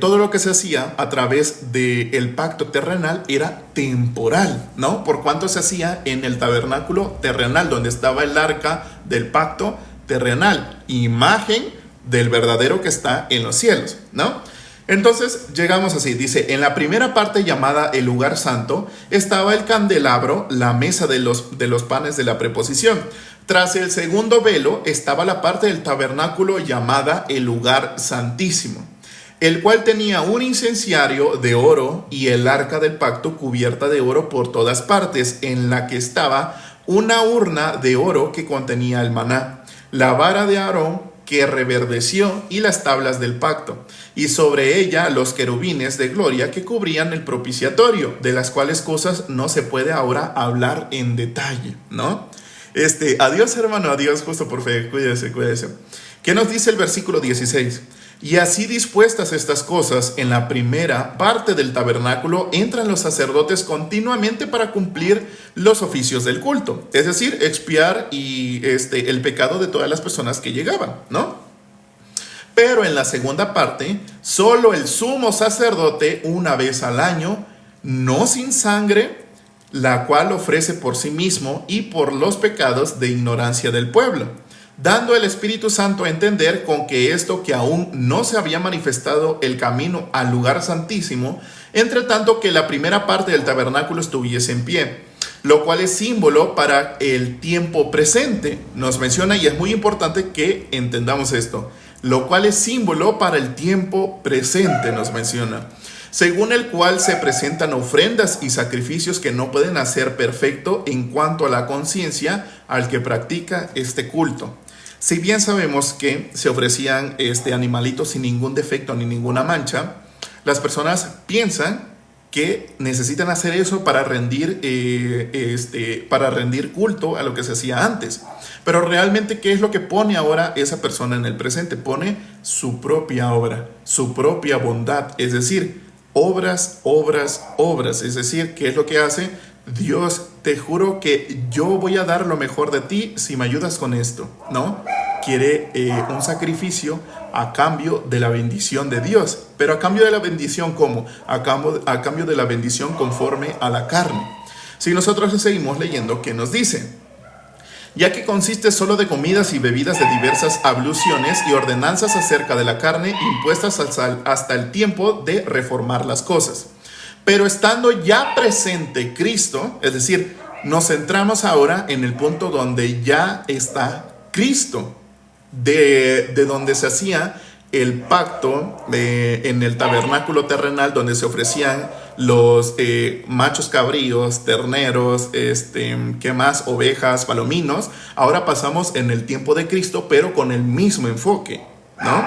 todo lo que se hacía a través del pacto terrenal era temporal, ¿no? Por cuanto se hacía en el tabernáculo terrenal, donde estaba el arca del pacto terrenal, imagen del verdadero que está en los cielos, ¿no? Entonces llegamos así, dice, en la primera parte llamada el lugar santo estaba el candelabro, la mesa de los panes de la preposición. Tras el segundo velo estaba la parte del tabernáculo llamada el lugar santísimo, el cual tenía un incenciario de oro y el arca del pacto cubierta de oro por todas partes, en la que estaba una urna de oro que contenía el maná, la vara de Aarón que reverdeció y las tablas del pacto, y sobre ella los querubines de gloria que cubrían el propiciatorio, de las cuales cosas no se puede ahora hablar en detalle, ¿no? Adiós hermano, adiós justo por fe, cuídese. ¿Qué nos dice el versículo 16? Y así dispuestas estas cosas, en la primera parte del tabernáculo entran los sacerdotes continuamente para cumplir los oficios del culto, es decir, expiar el pecado de todas las personas que llegaban, ¿no? Pero en la segunda parte, solo el sumo sacerdote una vez al año, no sin sangre, la cual ofrece por sí mismo y por los pecados de ignorancia del pueblo, dando el Espíritu Santo a entender con que esto que aún no se había manifestado el camino al lugar santísimo, entre tanto que la primera parte del tabernáculo estuviese en pie, lo cual es símbolo para el tiempo presente. Nos menciona, y es muy importante que entendamos esto, lo cual es símbolo para el tiempo presente, nos menciona, según el cual se presentan ofrendas y sacrificios que no pueden hacer perfecto en cuanto a la conciencia al que practica este culto. Si bien sabemos que se ofrecían animalitos sin ningún defecto ni ninguna mancha, las personas piensan que necesitan hacer eso para rendir culto a lo que se hacía antes. Pero realmente, ¿qué es lo que pone ahora esa persona en el presente? Pone su propia obra, su propia bondad, es decir, obras. Es decir, ¿qué es lo que hace? Dios, te juro que yo voy a dar lo mejor de ti si me ayudas con esto, ¿no? Quiere un sacrificio a cambio de la bendición de Dios. Pero a cambio de la bendición, ¿cómo? A cambio de la bendición conforme a la carne. Si nosotros seguimos leyendo, ¿qué nos dice? Ya que consiste solo de comidas y bebidas de diversas abluciones y ordenanzas acerca de la carne impuestas hasta el tiempo de reformar las cosas. Pero estando ya presente Cristo, es decir, nos centramos ahora en el punto donde ya está Cristo, de donde se hacía el pacto en el tabernáculo terrenal, donde se ofrecían los machos cabríos, terneros, ¿qué más? Ovejas, palominos. Ahora pasamos en el tiempo de Cristo, pero con el mismo enfoque, ¿no?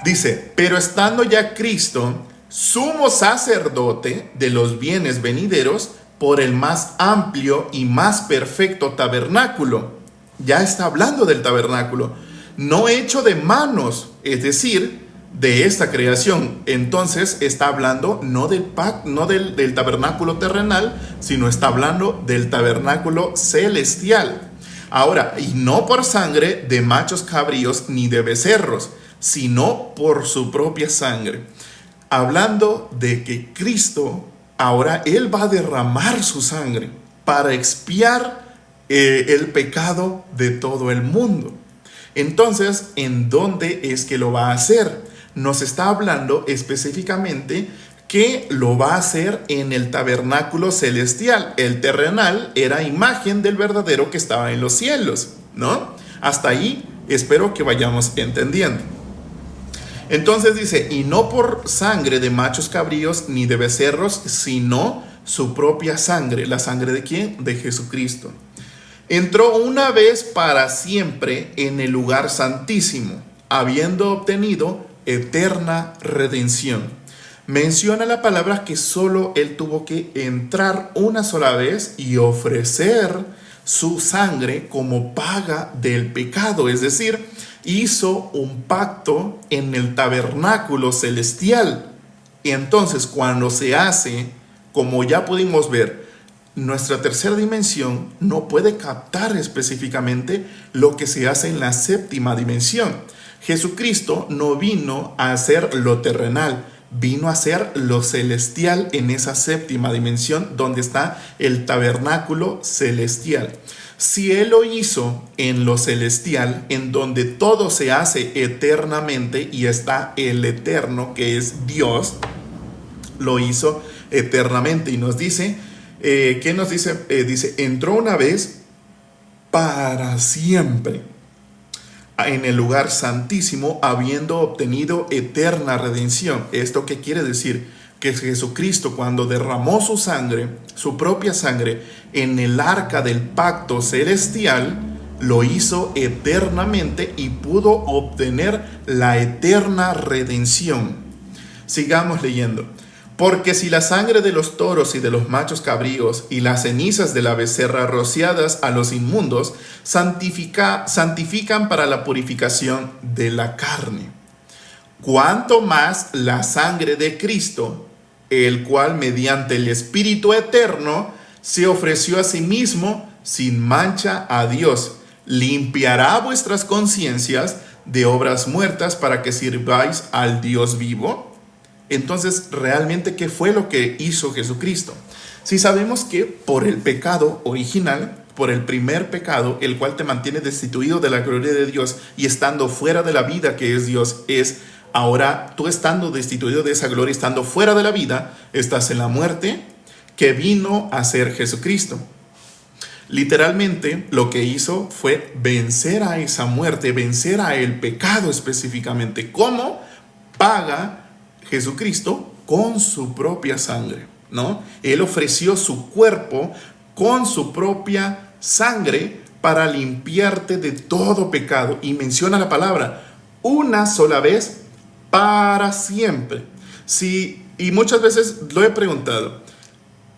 Dice, pero estando ya Cristo sumo sacerdote de los bienes venideros por el más amplio y más perfecto tabernáculo. Ya está hablando del tabernáculo, no hecho de manos, es decir, de esta creación. Entonces está hablando no del tabernáculo terrenal, sino está hablando del tabernáculo celestial. Ahora, y no por sangre de machos cabríos ni de becerros, sino por su propia sangre. Hablando de que Cristo, ahora Él va a derramar su sangre para expiar el pecado de todo el mundo. Entonces, ¿en dónde es que lo va a hacer? Nos está hablando específicamente que lo va a hacer en el tabernáculo celestial. El terrenal era imagen del verdadero que estaba en los cielos, ¿no? Hasta ahí espero que vayamos entendiendo. Entonces dice, y no por sangre de machos cabríos ni de becerros, sino su propia sangre. ¿La sangre de quién? De Jesucristo. Entró una vez para siempre en el lugar santísimo, habiendo obtenido eterna redención. Menciona la palabra que solo Él tuvo que entrar una sola vez y ofrecer su sangre como paga del pecado, es decir, hizo un pacto en el tabernáculo celestial. Y entonces cuando se hace, como ya pudimos ver, nuestra tercera dimensión no puede captar específicamente lo que se hace en la séptima dimensión. Jesucristo no vino a hacer lo terrenal, vino a hacer lo celestial en esa séptima dimensión donde está el tabernáculo celestial. Si Él lo hizo en lo celestial, en donde todo se hace eternamente y está el eterno, que es Dios, lo hizo eternamente. Y nos dice, ¿qué nos dice? Dice, entró una vez para siempre en el lugar santísimo, habiendo obtenido eterna redención. ¿Esto qué quiere decir? Que Jesucristo, cuando derramó su sangre, su propia sangre, en el arca del pacto celestial, lo hizo eternamente y pudo obtener la eterna redención. Sigamos leyendo. Porque si la sangre de los toros y de los machos cabríos y las cenizas de la becerra rociadas a los inmundos santifican para la purificación de la carne, cuánto más la sangre de Cristo, el cual mediante el Espíritu eterno se ofreció a sí mismo sin mancha a Dios, limpiará vuestras conciencias de obras muertas para que sirváis al Dios vivo. Entonces, realmente, ¿qué fue lo que hizo Jesucristo? Si sabemos que por el pecado original, por el primer pecado, el cual te mantiene destituido de la gloria de Dios y estando fuera de la vida que es Dios, es ahora tú estando destituido de esa gloria, estando fuera de la vida, estás en la muerte que vino a ser Jesucristo. Literalmente lo que hizo fue vencer a esa muerte, vencer a el pecado específicamente. ¿Cómo? Paga Jesucristo con su propia sangre, ¿no? Él ofreció su cuerpo con su propia sangre para limpiarte de todo pecado. Y menciona la palabra una sola vez para siempre. Sí, y muchas veces lo he preguntado.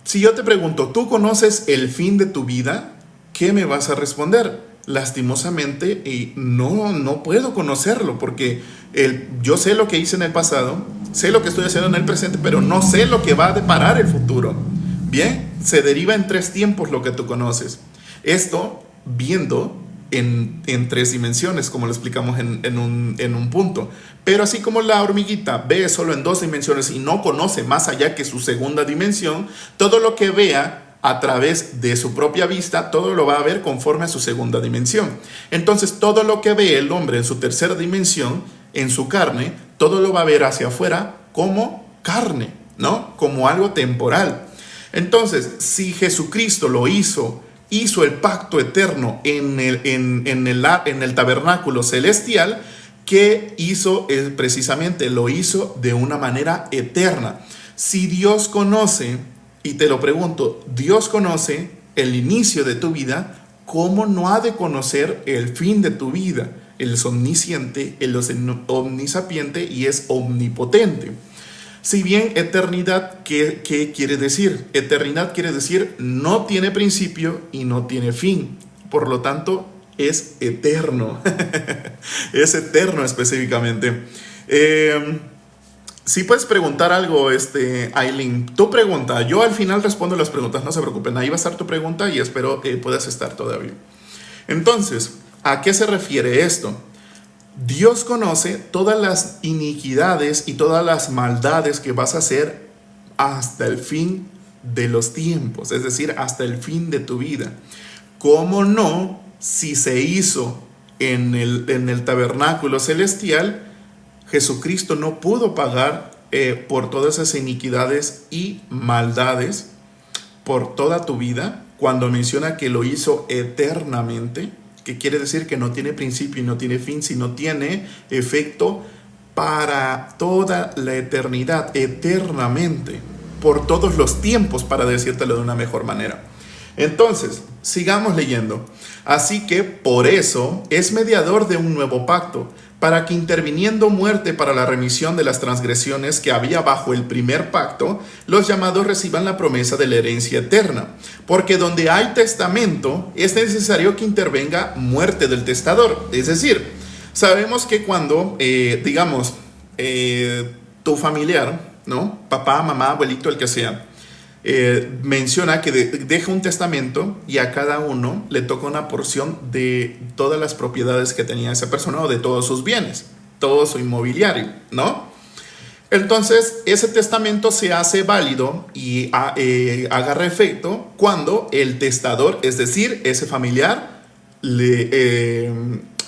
Si yo te pregunto, ¿tú conoces el fin de tu vida? ¿Qué me vas a responder? Lastimosamente, no puedo conocerlo porque yo sé lo que hice en el pasado, sé lo que estoy haciendo en el presente, pero no sé lo que va a deparar el futuro. Bien, se deriva en 3 tiempos lo que tú conoces. Esto viendo en 3 dimensiones, como lo explicamos en un punto. Pero así como la hormiguita ve solo en 2 dimensiones y no conoce más allá que su segunda dimensión, todo lo que vea a través de su propia vista, todo lo va a ver conforme a su segunda dimensión. Entonces, todo lo que ve el hombre en su tercera dimensión, en su carne, todo lo va a ver hacia afuera como carne, ¿no? Como algo temporal. Entonces, si Jesucristo lo hizo el pacto eterno en el tabernáculo celestial, ¿qué hizo? Precisamente lo hizo de una manera eterna. Si Dios conoce, y te lo pregunto, Dios conoce el inicio de tu vida, ¿cómo no ha de conocer el fin de tu vida? Él es omnisciente, Él es omnisapiente y es omnipotente. Si bien eternidad, ¿qué quiere decir? Eternidad quiere decir no tiene principio y no tiene fin. Por lo tanto, es eterno. Es eterno específicamente. Si puedes preguntar algo, Aileen, tu pregunta. Yo al final respondo las preguntas, no se preocupen. Ahí va a estar tu pregunta y espero puedas estar todavía. Entonces, ¿a qué se refiere esto? Dios conoce todas las iniquidades y todas las maldades que vas a hacer hasta el fin de los tiempos, es decir, hasta el fin de tu vida. ¿Cómo no? Si se hizo en el tabernáculo celestial, Jesucristo no pudo pagar por todas esas iniquidades y maldades por toda tu vida, cuando menciona que lo hizo eternamente, que quiere decir que no tiene principio y no tiene fin, sino tiene efecto para toda la eternidad, eternamente, por todos los tiempos, para decírtelo de una mejor manera. Entonces, sigamos leyendo. Así que por eso es mediador de un nuevo pacto, para que interviniendo muerte para la remisión de las transgresiones que había bajo el primer pacto, los llamados reciban la promesa de la herencia eterna. Porque donde hay testamento, es necesario que intervenga muerte del testador. Es decir, sabemos que cuando, tu familiar, ¿no? Papá, mamá, abuelito, el que sea, menciona que deja un testamento y a cada uno le toca una porción de todas las propiedades que tenía esa persona o de todos sus bienes, todo su inmobiliario, ¿no? Entonces, ese testamento se hace válido y agarra efecto cuando el testador, es decir, ese familiar,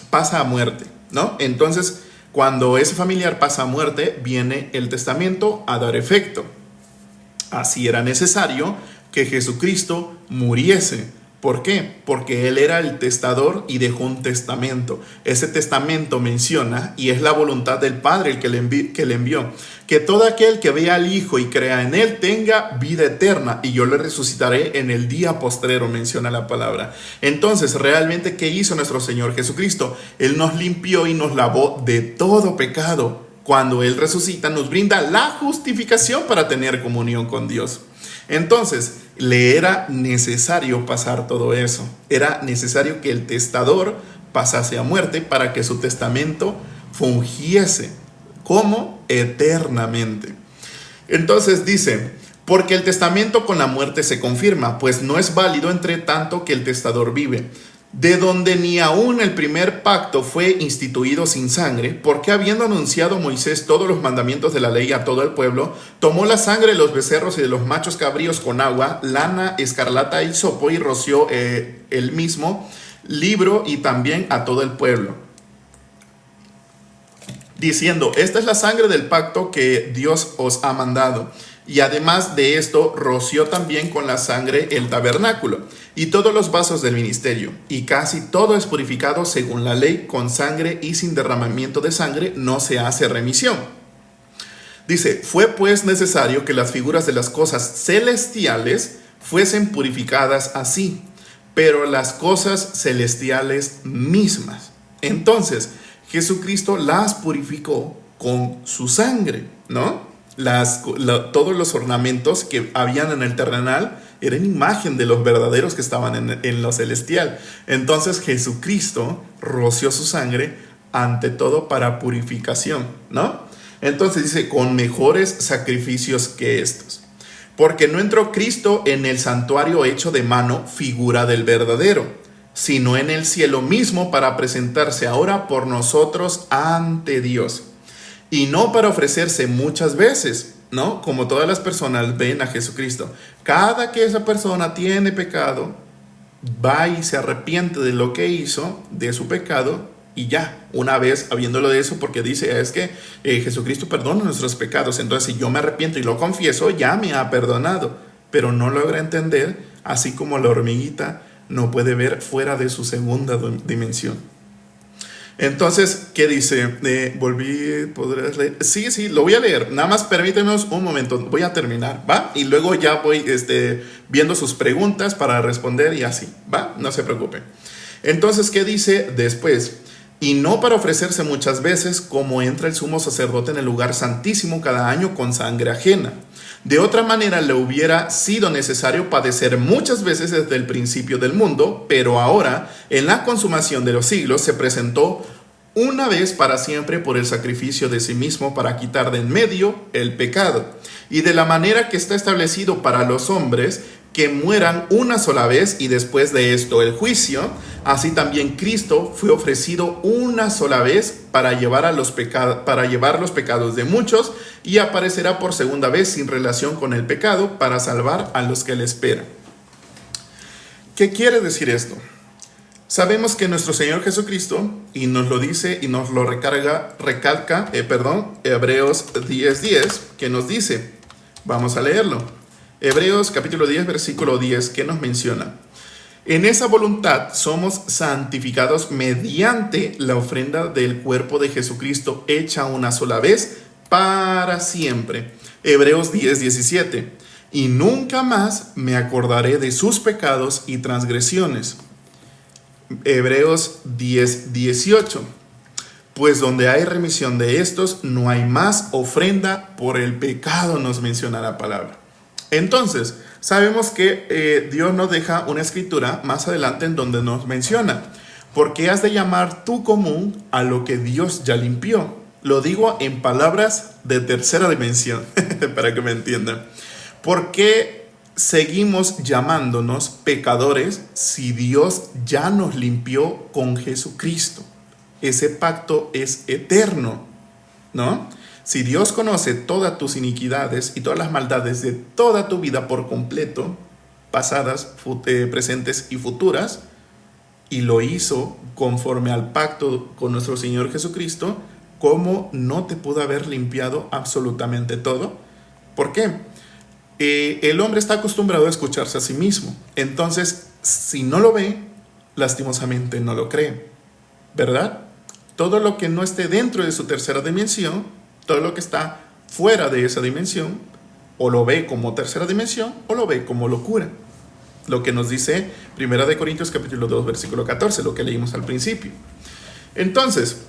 pasa a muerte, ¿no? Entonces, cuando ese familiar pasa a muerte, viene el testamento a dar efecto. Así era necesario que Jesucristo muriese. ¿Por qué? Porque Él era el testador y dejó un testamento. Ese testamento menciona, y es la voluntad del Padre el que le envió, que todo aquel que vea al Hijo y crea en Él tenga vida eterna, y yo le resucitaré en el día postrero, menciona la palabra. Entonces, realmente, ¿qué hizo nuestro Señor Jesucristo? Él nos limpió y nos lavó de todo pecado. Cuando Él resucita, nos brinda la justificación para tener comunión con Dios. Entonces, le era necesario pasar todo eso. Era necesario que el testador pasase a muerte para que su testamento fungiese como eternamente. Entonces dice, porque el testamento con la muerte se confirma, pues no es válido entre tanto que el testador vive. De donde ni aún el primer pacto fue instituido sin sangre, porque habiendo anunciado Moisés todos los mandamientos de la ley a todo el pueblo, tomó la sangre de los becerros y de los machos cabríos con agua, lana, escarlata y hisopo, y roció el mismo libro y también a todo el pueblo, diciendo, esta es la sangre del pacto que Dios os ha mandado. Y además de esto, roció también con la sangre el tabernáculo y todos los vasos del ministerio. Y casi todo es purificado según la ley, con sangre, y sin derramamiento de sangre no se hace remisión. Dice, fue pues necesario que las figuras de las cosas celestiales fuesen purificadas así, pero las cosas celestiales mismas. Entonces, Jesucristo las purificó con su sangre, ¿no? Todos los ornamentos que habían en el terrenal eran imagen de los verdaderos que estaban en lo celestial. Entonces Jesucristo roció su sangre ante todo para purificación, ¿no? Entonces dice, con mejores sacrificios que estos. Porque no entró Cristo en el santuario hecho de mano, figura del verdadero, sino en el cielo mismo para presentarse ahora por nosotros ante Dios. Y no para ofrecerse muchas veces, ¿no? Como todas las personas ven a Jesucristo. Cada que esa persona tiene pecado, va y se arrepiente de lo que hizo, de su pecado, y ya, una vez habiéndolo de eso, porque dice, es que Jesucristo perdona nuestros pecados. Entonces, si yo me arrepiento y lo confieso, ya me ha perdonado. Pero no logra entender, así como la hormiguita no puede ver fuera de su segunda dimensión. Entonces, ¿qué dice? ¿Podrás leer? Sí, lo voy a leer. Nada más permítenos un momento. Voy a terminar, ¿va? Y luego ya voy viendo sus preguntas para responder y así, ¿va? No se preocupen. Entonces, ¿qué dice después? Y no para ofrecerse muchas veces, como entra el sumo sacerdote en el lugar santísimo cada año con sangre ajena. De otra manera le hubiera sido necesario padecer muchas veces desde el principio del mundo, pero ahora, en la consumación de los siglos, se presentó una vez para siempre por el sacrificio de sí mismo para quitar de en medio el pecado. Y de la manera que está establecido para los hombres, que mueran una sola vez y después de esto el juicio, así también Cristo fue ofrecido una sola vez para llevar los pecados de muchos, y aparecerá por segunda vez sin relación con el pecado para salvar a los que le esperan. ¿Qué quiere decir esto? Sabemos que nuestro Señor Jesucristo, y nos lo dice y nos lo recalca, Hebreos 10:10, que nos dice, vamos a leerlo. Hebreos capítulo 10, versículo 10, que nos menciona: en esa voluntad somos santificados mediante la ofrenda del cuerpo de Jesucristo hecha una sola vez para siempre. Hebreos 10, 17. Y nunca más me acordaré de sus pecados y transgresiones. Hebreos 10, 18. Pues donde hay remisión de estos, no hay más ofrenda por el pecado, nos menciona la palabra. Entonces, sabemos que Dios nos deja una escritura más adelante en donde nos menciona: ¿por qué has de llamar tú común a lo que Dios ya limpió? Lo digo en palabras de tercera dimensión, para que me entiendan. ¿Por qué seguimos llamándonos pecadores si Dios ya nos limpió con Jesucristo? Ese pacto es eterno, ¿no? Si Dios conoce todas tus iniquidades y todas las maldades de toda tu vida por completo, pasadas, presentes y futuras, y lo hizo conforme al pacto con nuestro Señor Jesucristo, ¿cómo no te pudo haber limpiado absolutamente todo? ¿Por qué? El hombre está acostumbrado a escucharse a sí mismo. Entonces, si no lo ve, lastimosamente no lo cree, ¿verdad? Todo lo que no esté dentro de su tercera dimensión, todo lo que está fuera de esa dimensión, o lo ve como tercera dimensión, o lo ve como locura. Lo que nos dice 1 Corintios capítulo 2, versículo 14, lo que leímos al principio. Entonces,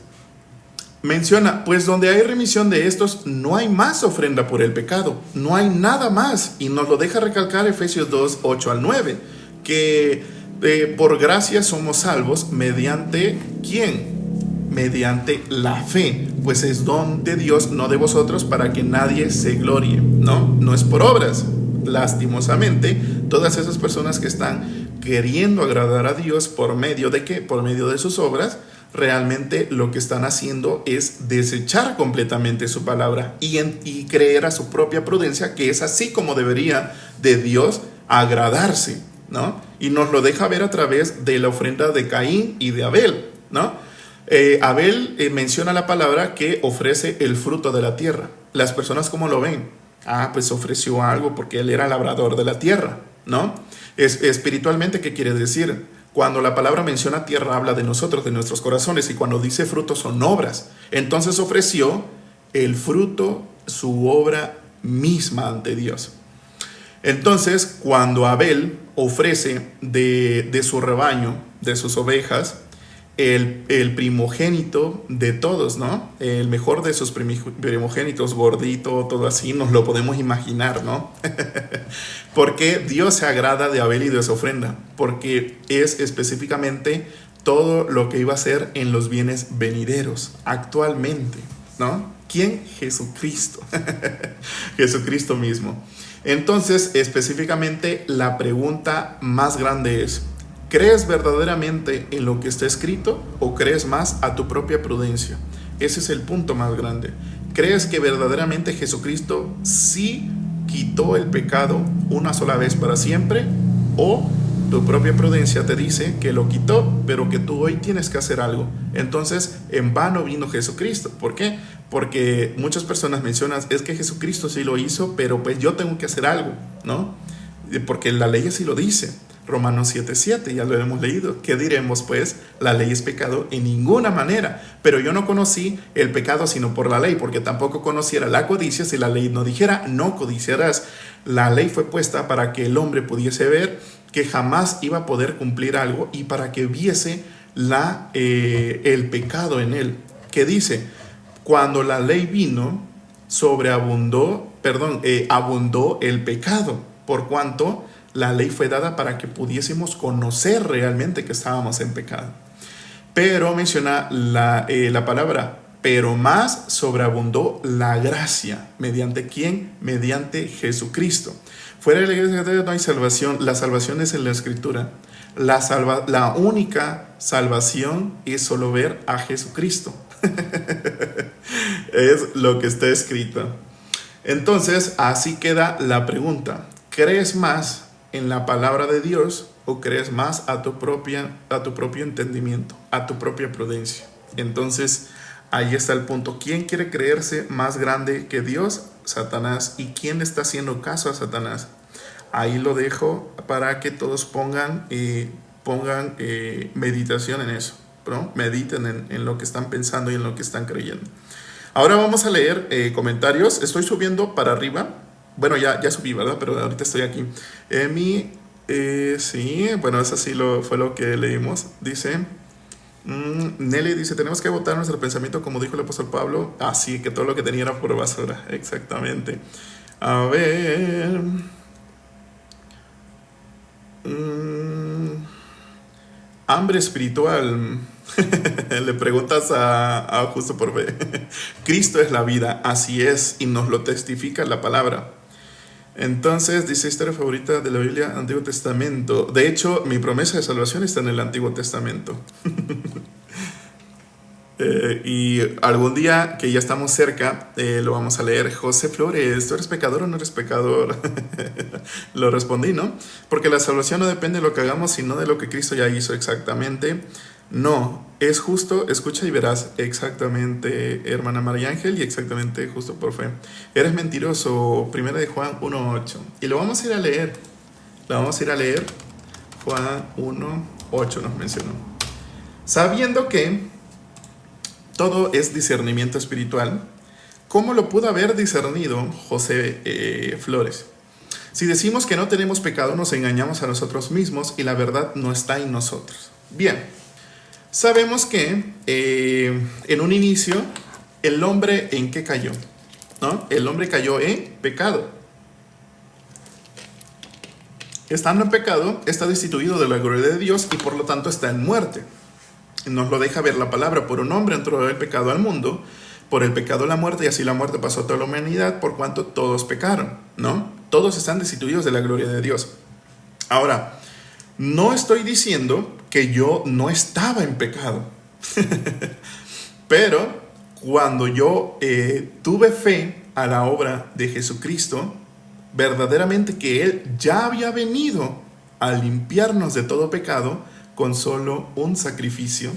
menciona, pues donde hay remisión de estos, no hay más ofrenda por el pecado, no hay nada más. Y nos lo deja recalcar Efesios 2, 8 al 9, que por gracia somos salvos mediante ¿quién? Mediante la fe, pues es don de Dios, no de vosotros, para que nadie se glorie, no es por obras. Lastimosamente, todas esas personas que están queriendo agradar a Dios por medio de ¿qué? Por medio de sus obras, realmente lo que están haciendo es desechar completamente su palabra y creer a su propia prudencia que es así como debería de Dios agradarse, ¿no? Y nos lo deja ver a través de la ofrenda de Caín y de Abel, ¿no? Abel menciona la palabra que ofrece el fruto de la tierra. Las personas, ¿cómo lo ven? Pues ofreció algo porque él era labrador de la tierra, ¿no? Espiritualmente, ¿qué quiere decir? Cuando la palabra menciona tierra, habla de nosotros, de nuestros corazones, y cuando dice fruto son obras. Entonces ofreció el fruto, su obra misma ante Dios. Entonces, cuando Abel ofrece de su rebaño, de sus ovejas, el primogénito de todos, ¿no? El mejor de sus primogénitos, gordito, todo así, nos lo podemos imaginar, ¿no? Porque Dios se agrada de Abel y de su ofrenda, porque es específicamente todo lo que iba a hacer en los bienes venideros, actualmente, ¿no? ¿Quién? Jesucristo. Jesucristo mismo. Entonces, específicamente, la pregunta más grande es, ¿crees verdaderamente en lo que está escrito o crees más a tu propia prudencia? Ese es el punto más grande. ¿Crees que verdaderamente Jesucristo sí quitó el pecado una sola vez para siempre? ¿O tu propia prudencia te dice que lo quitó, pero que tú hoy tienes que hacer algo? Entonces, en vano vino Jesucristo. ¿Por qué? Porque muchas personas mencionan, es que Jesucristo sí lo hizo, pero pues yo tengo que hacer algo, ¿no? Porque la ley así lo dice. Romanos 7:7, ya lo hemos leído. ¿Qué diremos pues? La ley es pecado en ninguna manera. Pero yo no conocí el pecado sino por la ley, porque tampoco conociera la codicia si la ley no dijera, no codiciarás. La ley fue puesta para que el hombre pudiese ver que jamás iba a poder cumplir algo y para que viese el pecado en él. ¿Qué dice? Cuando la ley vino, abundó el pecado, por cuanto la ley fue dada para que pudiésemos conocer realmente que estábamos en pecado. Pero menciona la palabra, pero más sobreabundó la gracia. ¿Mediante quién? Mediante Jesucristo. Fuera de la iglesia no hay salvación. La salvación es en la Escritura. La única salvación es solo ver a Jesucristo. Es lo que está escrito. Entonces, así queda la pregunta. ¿Crees más en la palabra de Dios o crees más a tu propio entendimiento, a tu propia prudencia? Entonces, ahí está el punto. ¿Quién quiere creerse más grande que Dios? Satanás. ¿Y quién le está haciendo caso a Satanás? Ahí lo dejo para que todos pongan meditación en eso, ¿no? Mediten en lo que están pensando y en lo que están creyendo. Ahora vamos a leer comentarios. Estoy subiendo para arriba. Bueno, ya subí, ¿verdad? Pero ahorita estoy aquí. Sí, bueno, eso sí fue lo que leímos. Dice, Nelly dice, tenemos que votar nuestro pensamiento como dijo el apóstol Pablo. Sí, que todo lo que tenía era pura basura. Exactamente. A ver. Hambre espiritual. Le preguntas a Justo por Fe. Cristo es la vida, así es, y nos lo testifica la palabra. Entonces, dice, historia favorita de la Biblia, Antiguo Testamento. De hecho, mi promesa de salvación está en el Antiguo Testamento. Y algún día que ya estamos cerca, lo vamos a leer. José Flores, ¿tú eres pecador o no eres pecador? Lo respondí, ¿no? Porque la salvación no depende de lo que hagamos, sino de lo que Cristo ya hizo exactamente. No, es justo, escucha y verás exactamente, hermana María Ángel, y exactamente justo por fe. Eres mentiroso, primera de Juan 1:8. Y lo vamos a ir a leer. Lo vamos a ir a leer. Juan 1:8 nos mencionó. Sabiendo que todo es discernimiento espiritual, ¿cómo lo pudo haber discernido José Flores? Si decimos que no tenemos pecado, nos engañamos a nosotros mismos y la verdad no está en nosotros. Bien, sabemos que en un inicio, el hombre ¿en qué cayó? ¿No? El hombre cayó en pecado. Estando en pecado, está destituido de la gloria de Dios y por lo tanto está en muerte. Nos lo deja ver la palabra: por un hombre entró el pecado al mundo, por el pecado la muerte, y así la muerte pasó a toda la humanidad, por cuanto todos pecaron, ¿no? Todos están destituidos de la gloria de Dios. Ahora, no estoy diciendo que yo no estaba en pecado, pero cuando yo tuve fe a la obra de Jesucristo, verdaderamente que Él ya había venido a limpiarnos de todo pecado, con solo un sacrificio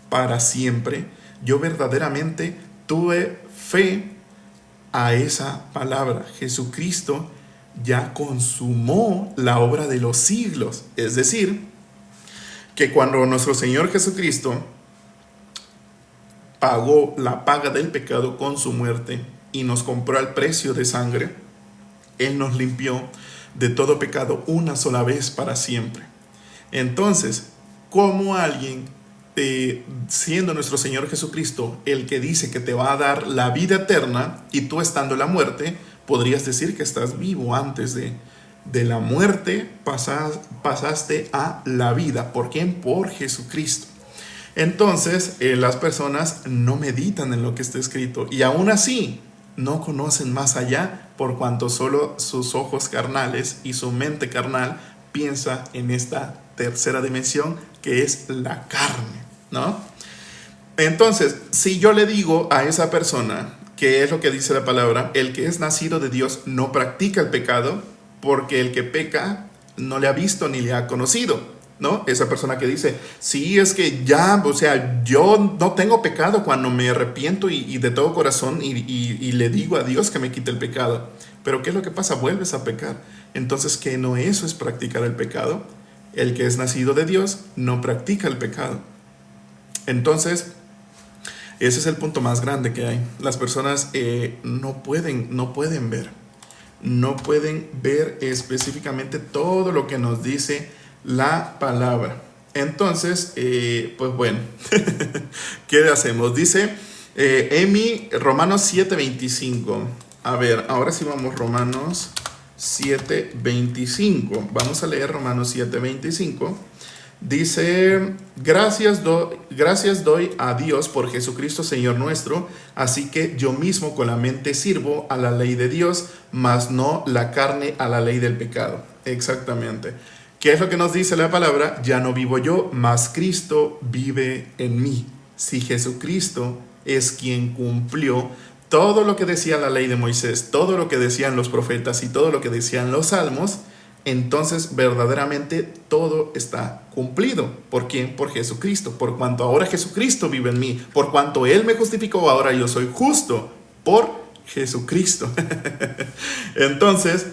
para siempre, yo verdaderamente tuve fe a esa palabra. Jesucristo ya consumó la obra de los siglos. Es decir, que cuando nuestro Señor Jesucristo pagó la paga del pecado con su muerte y nos compró al precio de sangre, Él nos limpió de todo pecado una sola vez para siempre. Entonces, ¿cómo alguien, siendo nuestro Señor Jesucristo el que dice que te va a dar la vida eterna, y tú estando en la muerte, podrías decir que estás vivo antes de la muerte, pasaste a la vida? ¿Por quién? Por Jesucristo. Entonces, las personas no meditan en lo que está escrito y aún así no conocen más allá, por cuanto solo sus ojos carnales y su mente carnal piensa en esta tercera dimensión que es la carne, ¿no? Entonces, si yo le digo a esa persona, que es lo que dice la palabra, el que es nacido de Dios no practica el pecado, porque el que peca no le ha visto ni le ha conocido, ¿no? Esa persona que dice, sí, es que ya, o sea, yo no tengo pecado cuando me arrepiento y de todo corazón y le digo a Dios que me quite el pecado. Pero ¿qué es lo que pasa? Vuelves a pecar. Entonces, ¿qué no eso es practicar el pecado? El que es nacido de Dios no practica el pecado. Entonces, ese es el punto más grande que hay. Las personas no pueden ver específicamente todo lo que nos dice la palabra. Entonces, pues bueno, ¿qué le hacemos? Dice Emi, Romanos 7:25. A ver, ahora sí vamos, Romanos 7:25. Vamos a leer Romanos 7:25. Dice, gracias doy a Dios por Jesucristo Señor nuestro, así que yo mismo con la mente sirvo a la ley de Dios, mas no la carne a la ley del pecado. Exactamente. ¿Qué es lo que nos dice la palabra? Ya no vivo yo, mas Cristo vive en mí. Si Jesucristo es quien cumplió todo lo que decía la ley de Moisés, todo lo que decían los profetas y todo lo que decían los salmos, entonces verdaderamente todo está cumplido. ¿Por quién? Por Jesucristo. Por cuanto ahora Jesucristo vive en mí, por cuanto Él me justificó, ahora yo soy justo por Jesucristo. Entonces,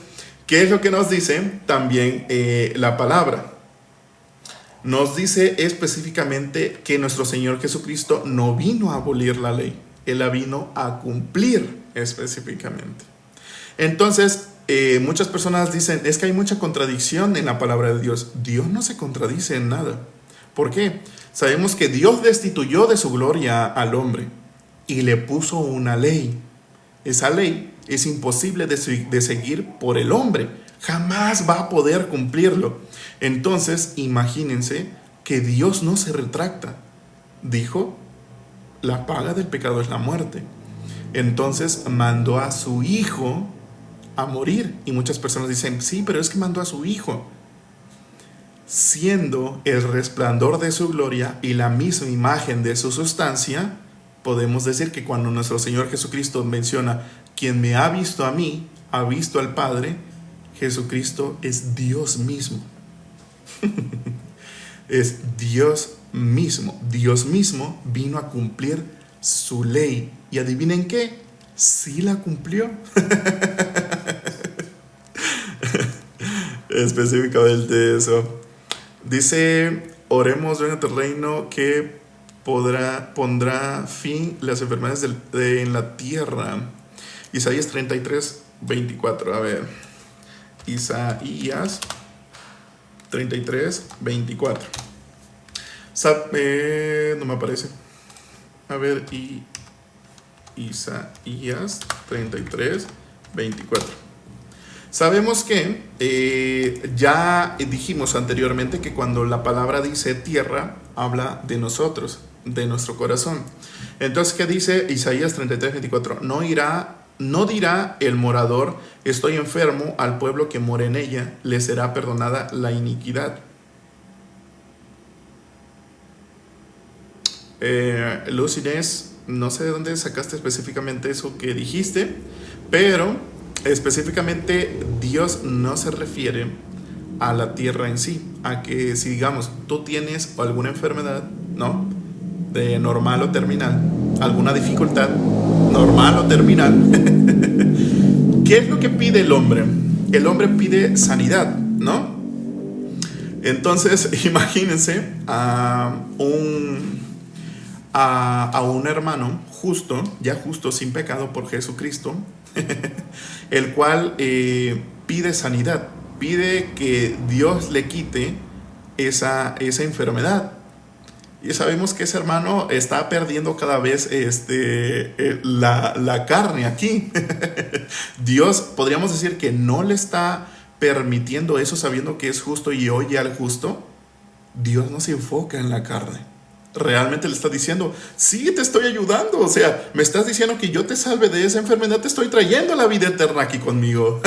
¿qué es lo que nos dice también la palabra? Nos dice específicamente que nuestro Señor Jesucristo no vino a abolir la ley, Él la vino a cumplir específicamente. Entonces, muchas personas dicen, es que hay mucha contradicción en la palabra de Dios. Dios no se contradice en nada. ¿Por qué? Sabemos que Dios destituyó de su gloria al hombre y le puso una ley. Esa ley es imposible de seguir por el hombre. Jamás va a poder cumplirlo. Entonces, imagínense que Dios no se retracta. Dijo, la paga del pecado es la muerte. Entonces, mandó a su Hijo a morir. Y muchas personas dicen, sí, pero es que mandó a su Hijo. Siendo el resplandor de su gloria y la misma imagen de su sustancia, podemos decir que cuando nuestro Señor Jesucristo menciona, quien me ha visto a mí, ha visto al Padre, Jesucristo es Dios mismo. Es Dios mismo. Dios mismo vino a cumplir su ley. ¿Y adivinen qué? Sí la cumplió. Específicamente eso. Dice, oremos, venga tu reino, que pondrá fin las enfermedades en la tierra. Isaías 33, 24. A ver. Isaías 33, 24. No me aparece. A ver, Isaías 33, 24. Sabemos que ya dijimos anteriormente que cuando la palabra dice tierra, habla de nosotros, de nuestro corazón. Entonces, ¿qué dice Isaías 33, 24? No dirá el morador, estoy enfermo, al pueblo que mora en ella, le será perdonada la iniquidad. Luz Inés, no sé de dónde sacaste específicamente eso que dijiste, pero específicamente Dios no se refiere a la tierra en sí, a que si digamos tú tienes alguna enfermedad, ¿no? De normal o terminal, alguna dificultad, normal o terminal. ¿Qué es lo que pide el hombre? El hombre pide sanidad, ¿no? Entonces, imagínense a un hermano justo, ya justo, sin pecado por Jesucristo, el cual pide sanidad, pide que Dios le quite esa enfermedad. Y sabemos que ese hermano está perdiendo cada vez la carne aquí. Dios, podríamos decir que no le está permitiendo eso sabiendo que es justo y oye al justo. Dios no se enfoca en la carne. Realmente le está diciendo, sí, te estoy ayudando. O sea, me estás diciendo que yo te salve de esa enfermedad, te estoy trayendo la vida eterna aquí conmigo.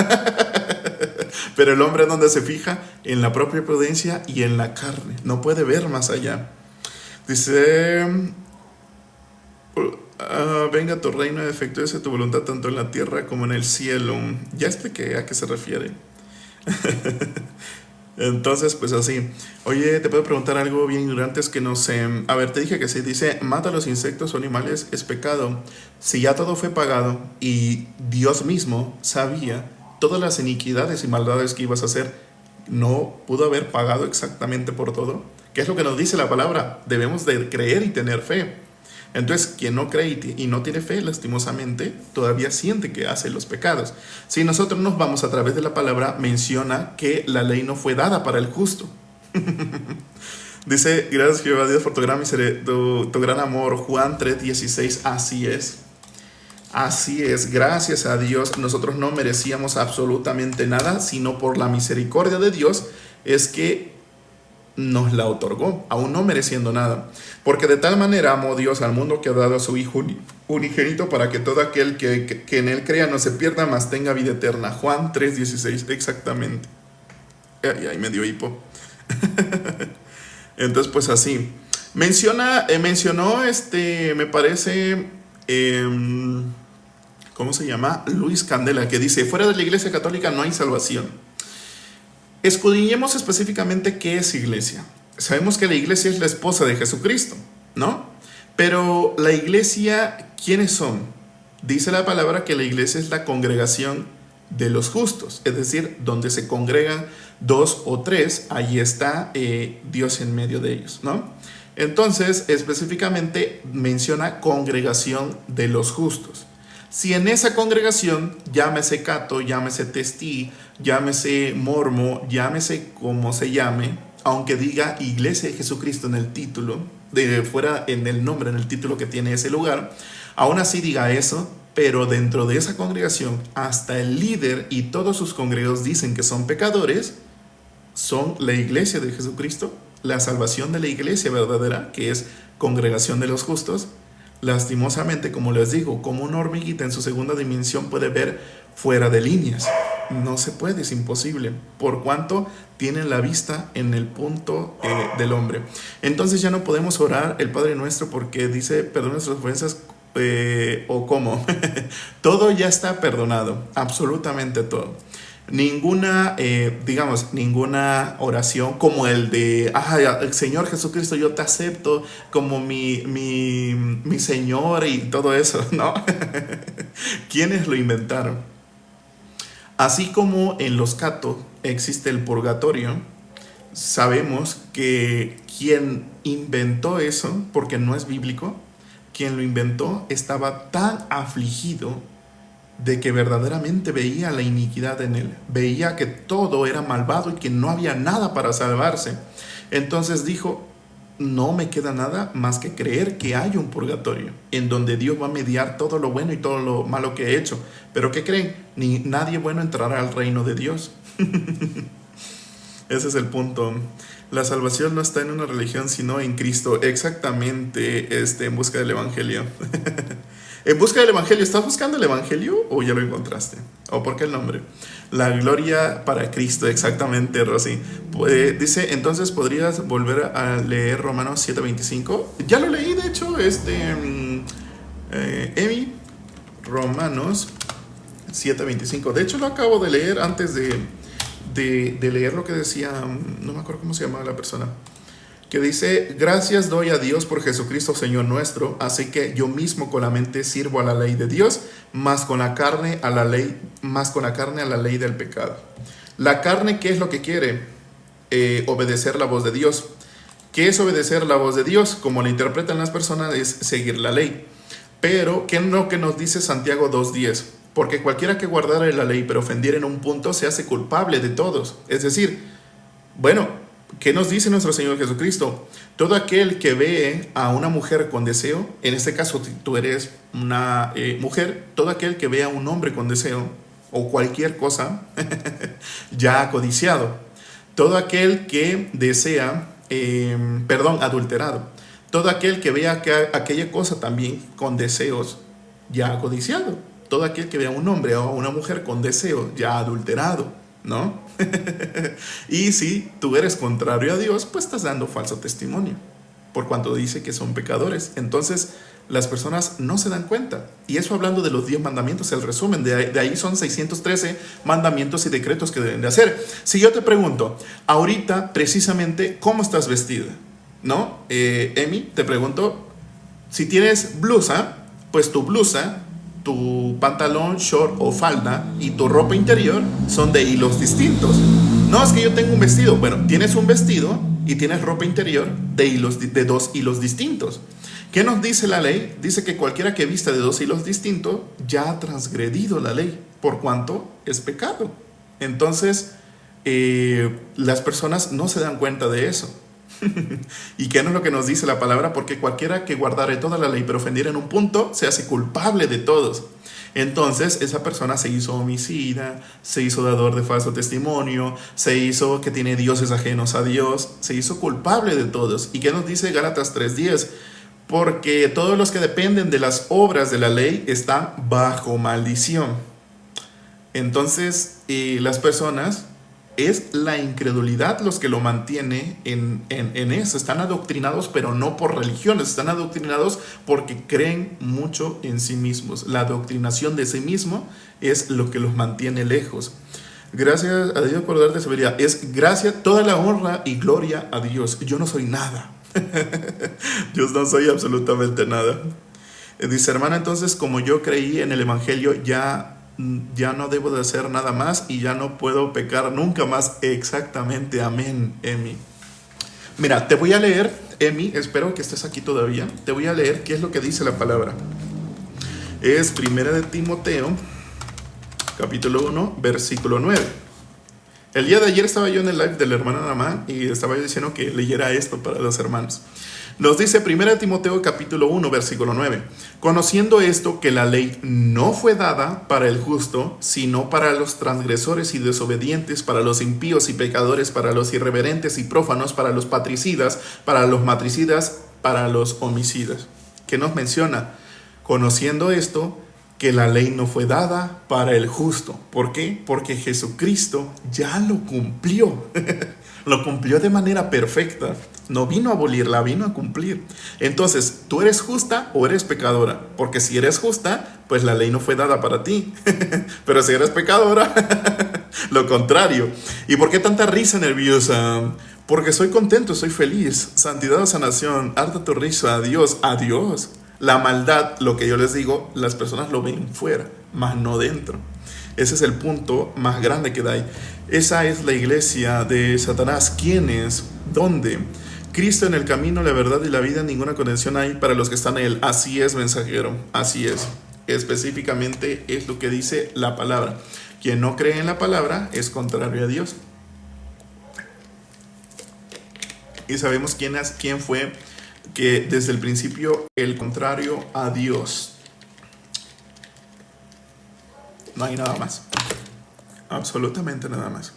Pero el hombre, ¿dónde se fija? En la propia prudencia y en la carne. No puede ver más allá. Dice, venga tu reino, efectúese tu voluntad tanto en la tierra como en el cielo. Ya expliqué a qué se refiere. Entonces, pues así. Oye, te puedo preguntar algo bien ignorante, es que no sé. A ver, te dije que sí. Dice, mata a los insectos o animales, es pecado. Si ya todo fue pagado y Dios mismo sabía todas las iniquidades y maldades que ibas a hacer, ¿no pudo haber pagado exactamente por todo? ¿Qué es lo que nos dice la palabra? Debemos de creer y tener fe. Entonces, quien no cree y no tiene fe, lastimosamente, todavía siente que hace los pecados. Si nosotros nos vamos a través de la palabra, menciona que la ley no fue dada para el justo. Dice, gracias Jehová Dios por tu gran amor. Juan 3:16, así es. Así es, gracias a Dios. Nosotros no merecíamos absolutamente nada, sino por la misericordia de Dios es que nos la otorgó, aún no mereciendo nada. Porque de tal manera amó Dios al mundo que ha dado a su Hijo unigénito para que todo aquel que en él crea no se pierda, mas tenga vida eterna. Juan 3:16, exactamente. Ay, me dio hipo. Entonces, pues así. Mencionó, me parece, ¿cómo se llama? Luis Candela, que dice, fuera de la Iglesia Católica no hay salvación. Escudriñemos específicamente qué es iglesia. Sabemos que la iglesia es la esposa de Jesucristo, ¿no? Pero la iglesia, ¿quiénes son? Dice la palabra que la iglesia es la congregación de los justos, es decir, donde se congregan 2 o 3, ahí está Dios en medio de ellos, ¿no? Entonces, específicamente menciona congregación de los justos. Si en esa congregación, llámese Cato, llámese Testí, llámese Mormo, llámese como se llame, aunque diga Iglesia de Jesucristo en el título, fuera en el nombre, en el título que tiene ese lugar, aún así diga eso, pero dentro de esa congregación, hasta el líder y todos sus congregados dicen que son pecadores, son la Iglesia de Jesucristo, la salvación de la iglesia verdadera, que es congregación de los justos. Lastimosamente, como les digo, como una hormiguita en su segunda dimensión puede ver fuera de líneas. No se puede, es imposible, por cuanto tienen la vista en el punto del hombre. Entonces ya no podemos orar el Padre Nuestro porque dice, perdona nuestras ofensas, o cómo. Todo ya está perdonado, absolutamente todo. Ninguna, ninguna oración como el de, Señor Jesucristo, yo te acepto como mi Señor y todo eso, ¿no? ¿Quiénes lo inventaron? Así como en los catos existe el purgatorio, sabemos que quien inventó eso, porque no es bíblico, quien lo inventó estaba tan afligido de que verdaderamente veía la iniquidad en él, veía que todo era malvado y que no había nada para salvarse. Entonces dijo, no me queda nada más que creer que hay un purgatorio en donde Dios va a mediar todo lo bueno y todo lo malo que he hecho. Pero ¿qué creen? Nadie bueno entrará al reino de Dios. Ese es el punto. La salvación no está en una religión, sino en Cristo. Exactamente, en busca del Evangelio. En busca del Evangelio, ¿estás buscando el Evangelio o ya lo encontraste? ¿O por qué el nombre? La gloria para Cristo, exactamente, Rosy. Dice, entonces, ¿podrías volver a leer Romanos 7:25? Ya lo leí, de hecho, Emi, Romanos 7:25. De hecho, lo acabo de leer antes de leer lo que decía, no me acuerdo cómo se llamaba la persona, que dice, gracias doy a Dios por Jesucristo Señor nuestro, así que yo mismo con la mente sirvo a la ley de Dios, más con la carne a la ley del pecado. La carne, ¿qué es lo que quiere? Obedecer la voz de Dios. ¿Qué es obedecer la voz de Dios? Como la interpretan las personas, es seguir la ley. Pero, ¿qué es lo que nos dice Santiago 2:10? Porque cualquiera que guardare la ley pero ofendiera en un punto se hace culpable de todos. Es decir, bueno, ¿qué nos dice nuestro Señor Jesucristo? Todo aquel que ve a una mujer con deseo, en este caso tú eres una mujer, todo aquel que ve a un hombre con deseo o cualquier cosa, ya ha codiciado. Todo aquel que desea, adulterado. Todo aquel que vea aquella cosa también con deseos, ya ha codiciado. Todo aquel que vea a un hombre o a una mujer con deseo, ya ha adulterado, ¿no? Y si tú eres contrario a Dios, pues estás dando falso testimonio, por cuanto dice que son pecadores. Entonces las personas no se dan cuenta. Y eso hablando de los 10 mandamientos, el resumen, de ahí son 613 mandamientos y decretos que deben de hacer. Si yo te pregunto, ahorita precisamente, ¿cómo estás vestida? ¿No? Emi, te pregunto, si tienes blusa, pues tu blusa, tu pantalón, short o falda y tu ropa interior son de hilos distintos. No es que yo tengo un vestido. Bueno, tienes un vestido y tienes ropa interior de 2 hilos distintos. ¿Qué nos dice la ley? Dice que cualquiera que vista de 2 hilos distintos ya ha transgredido la ley, por cuanto es pecado. Entonces, las personas no se dan cuenta de eso. ¿Y qué no es lo que nos dice la palabra? Porque cualquiera que guardare toda la ley pero ofendiera en un punto se hace culpable de todos. Entonces esa persona se hizo homicida, se hizo dador de falso testimonio, se hizo que tiene dioses ajenos a Dios, se hizo culpable de todos. ¿Y qué nos dice Gálatas 3:10? Porque todos los que dependen de las obras de la ley están bajo maldición. Entonces las personas, es la incredulidad los que lo mantiene en eso. Están adoctrinados, pero no por religiones. Están adoctrinados porque creen mucho en sí mismos. La adoctrinación de sí mismo es lo que los mantiene lejos. Gracias a Dios por darte sabiduría. Es gracias, toda la honra y gloria a Dios. Yo no soy nada. Yo no soy absolutamente nada. Dice, hermana, entonces como yo creí en el Evangelio, ya no debo de hacer nada más y ya no puedo pecar nunca más. Exactamente, amén, Emi. Mira, te voy a leer, Emi, espero que estés aquí todavía. Te voy a leer qué es lo que dice la palabra. Es 1 de Timoteo, capítulo 1, versículo 9. El día de ayer estaba yo en el live de la hermana Namán y estaba yo diciendo que leyera esto para los hermanos. Nos dice 1 Timoteo capítulo 1 versículo 9. Conociendo esto, que la ley no fue dada para el justo, sino para los transgresores y desobedientes, para los impíos y pecadores, para los irreverentes y prófanos, para los patricidas, para los matricidas, para los homicidas. ¿Qué nos menciona? Conociendo esto, que la ley no fue dada para el justo. ¿Por qué? Porque Jesucristo ya lo cumplió. Lo cumplió de manera perfecta. No vino a abolirla, vino a cumplir. Entonces, ¿tú eres justa o eres pecadora? Porque si eres justa, pues la ley no fue dada para ti. Pero si eres pecadora, lo contrario. ¿Y por qué tanta risa nerviosa? Porque soy contento, soy feliz. Santidad o sanación, harta tu risa, adiós, adiós. La maldad, lo que yo les digo, las personas lo ven fuera, más no dentro. Ese es el punto más grande que da ahí. Esa es la iglesia de Satanás. ¿Quién es? ¿Dónde? Cristo en el camino, la verdad y la vida, ninguna condenación hay para los que están en él. Así es, mensajero, así es. Específicamente es lo que dice la palabra. Quien no cree en la palabra es contrario a Dios. Y sabemos quién fue que desde el principio el contrario a Dios. No hay nada más. Absolutamente nada más.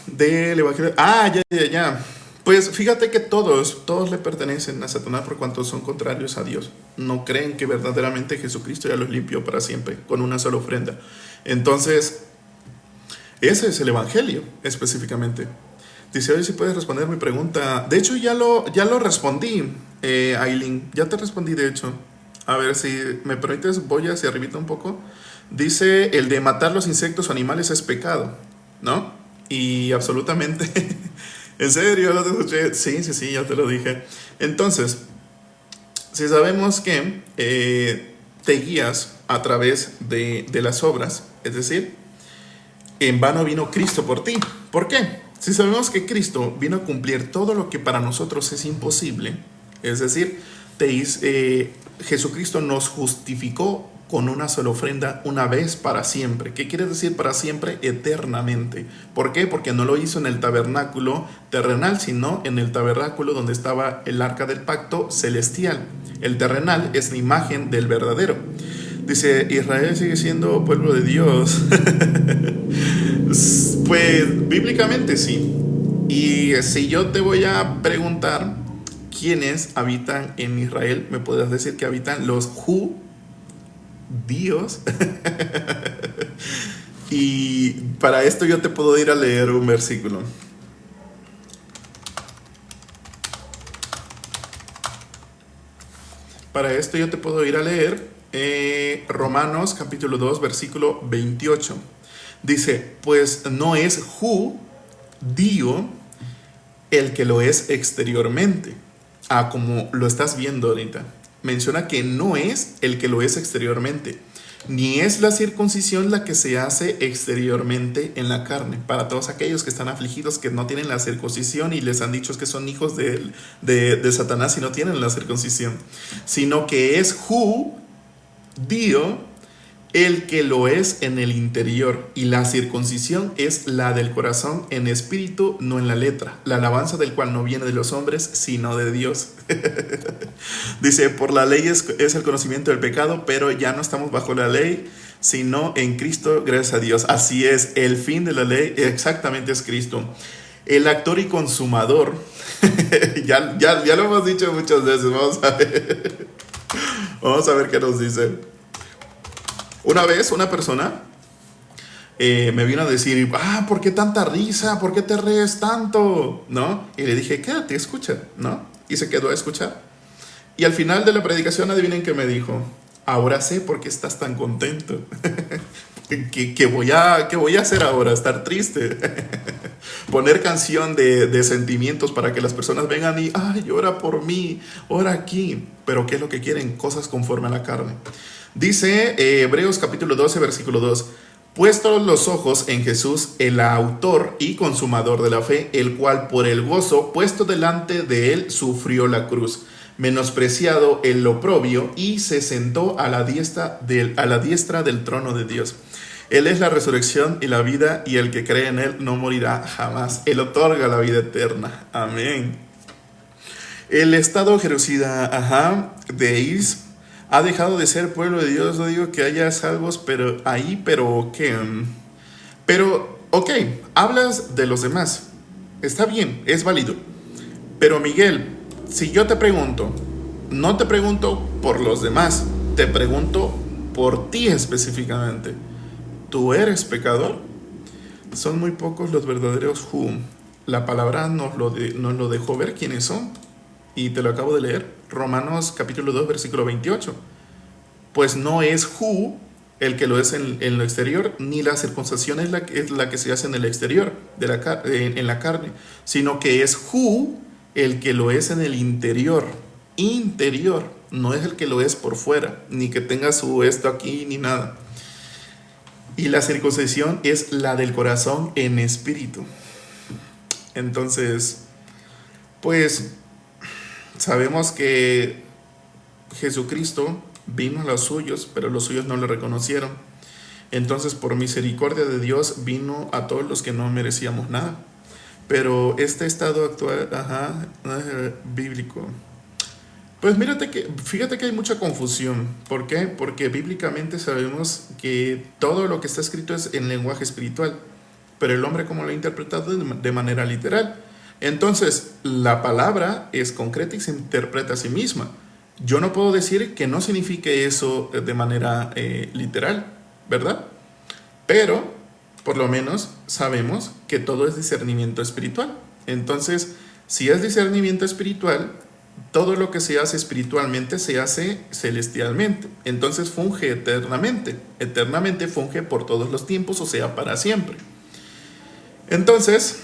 Del Evangelio. Ya. Pues fíjate que todos le pertenecen a Satanás por cuanto son contrarios a Dios. No creen que verdaderamente Jesucristo ya los limpió para siempre con una sola ofrenda. Entonces, ese es el Evangelio específicamente. Dice, oye, si puedes responder mi pregunta. De hecho, ya lo respondí, Aileen. Ya te respondí, de hecho. A ver, si me permites, voy hacia arribita un poco. Dice, el de matar los insectos o animales es pecado, ¿no? Y absolutamente... ¿En serio? ¿No te escuché? Sí, ya te lo dije. Entonces, si sabemos que te guías a través de las obras, es decir, en vano vino Cristo por ti. ¿Por qué? Si sabemos que Cristo vino a cumplir todo lo que para nosotros es imposible, es decir, Jesucristo nos justificó con una sola ofrenda una vez para siempre. ¿Qué quiere decir para siempre? Eternamente. ¿Por qué? Porque no lo hizo en el tabernáculo terrenal, sino en el tabernáculo donde estaba el arca del pacto celestial. El terrenal es la imagen del verdadero. Dice, Israel sigue siendo pueblo de Dios. Pues bíblicamente sí. Y si yo te voy a preguntar quiénes habitan en Israel, me podrás decir que habitan los judíos. Y para esto yo te puedo ir a leer un versículo. Para esto yo te puedo ir a leer Romanos capítulo 2 versículo 28. Dice, pues no es judío el que lo es exteriormente. Como lo estás viendo ahorita. Menciona que no es el que lo es exteriormente, ni es la circuncisión la que se hace exteriormente en la carne. Para todos aquellos que están afligidos, que no tienen la circuncisión y les han dicho que son hijos de Satanás y no tienen la circuncisión, sino que es judío el que lo es en el interior, y la circuncisión es la del corazón en espíritu, no en la letra, la alabanza del cual no viene de los hombres, sino de Dios. Dice, por la ley es el conocimiento del pecado, pero ya no estamos bajo la ley, sino en Cristo, gracias a Dios. Así es, el fin de la ley exactamente es Cristo. El actor y consumador, ya lo hemos dicho muchas veces, vamos a ver qué nos dice. Una vez una persona me vino a decir, ¿por qué tanta risa? ¿Por qué te ríes tanto? ¿No? Y le dije, quédate, escucha, ¿no? Y se quedó a escuchar. Y al final de la predicación, adivinen qué me dijo. Ahora sé por qué estás tan contento. ¿Qué voy a hacer ahora? ¿Estar triste? Poner canción de sentimientos para que las personas vengan y, ora por mí, ora aquí. Pero ¿qué es lo que quieren? Cosas conforme a la carne. Dice Hebreos capítulo 12, versículo 2. Puestos los ojos en Jesús, el autor y consumador de la fe, el cual por el gozo puesto delante de él sufrió la cruz, menospreciado el oprobio, y se sentó a la diestra del trono de Dios. Él es la resurrección y la vida, y el que cree en él no morirá jamás. Él otorga la vida eterna. Amén. El estado genocida, deis, ha dejado de ser pueblo de Dios. No digo que haya salvos, pero ¿qué? Pero, ok, hablas de los demás. Está bien, es válido. Pero Miguel, si yo te pregunto, no te pregunto por los demás, te pregunto por ti específicamente, ¿tú eres pecador? Son muy pocos los verdaderos who. La palabra nos lo dejó ver quiénes son. Y te lo acabo de leer. Romanos capítulo 2, versículo 28. Pues no es who el que lo es en lo exterior, ni la circuncisión es la que se hace en el exterior, en la carne, sino que es who el que lo es en el interior. Interior. No es el que lo es por fuera, ni que tenga su esto aquí, ni nada. Y la circuncisión es la del corazón en espíritu. Entonces, pues sabemos que Jesucristo vino a los suyos, pero los suyos no le reconocieron. Entonces, por misericordia de Dios, vino a todos los que no merecíamos nada. Pero este estado actual, bíblico, pues fíjate que hay mucha confusión. ¿Por qué? Porque bíblicamente sabemos que todo lo que está escrito es en lenguaje espiritual, pero el hombre como lo ha interpretado de manera literal. Entonces, la palabra es concreta y se interpreta a sí misma. Yo no puedo decir que no signifique eso de manera literal, ¿verdad? Pero, por lo menos, sabemos que todo es discernimiento espiritual. Entonces, si es discernimiento espiritual, todo lo que se hace espiritualmente se hace celestialmente. Entonces funge eternamente. Eternamente funge por todos los tiempos, o sea, para siempre. Entonces,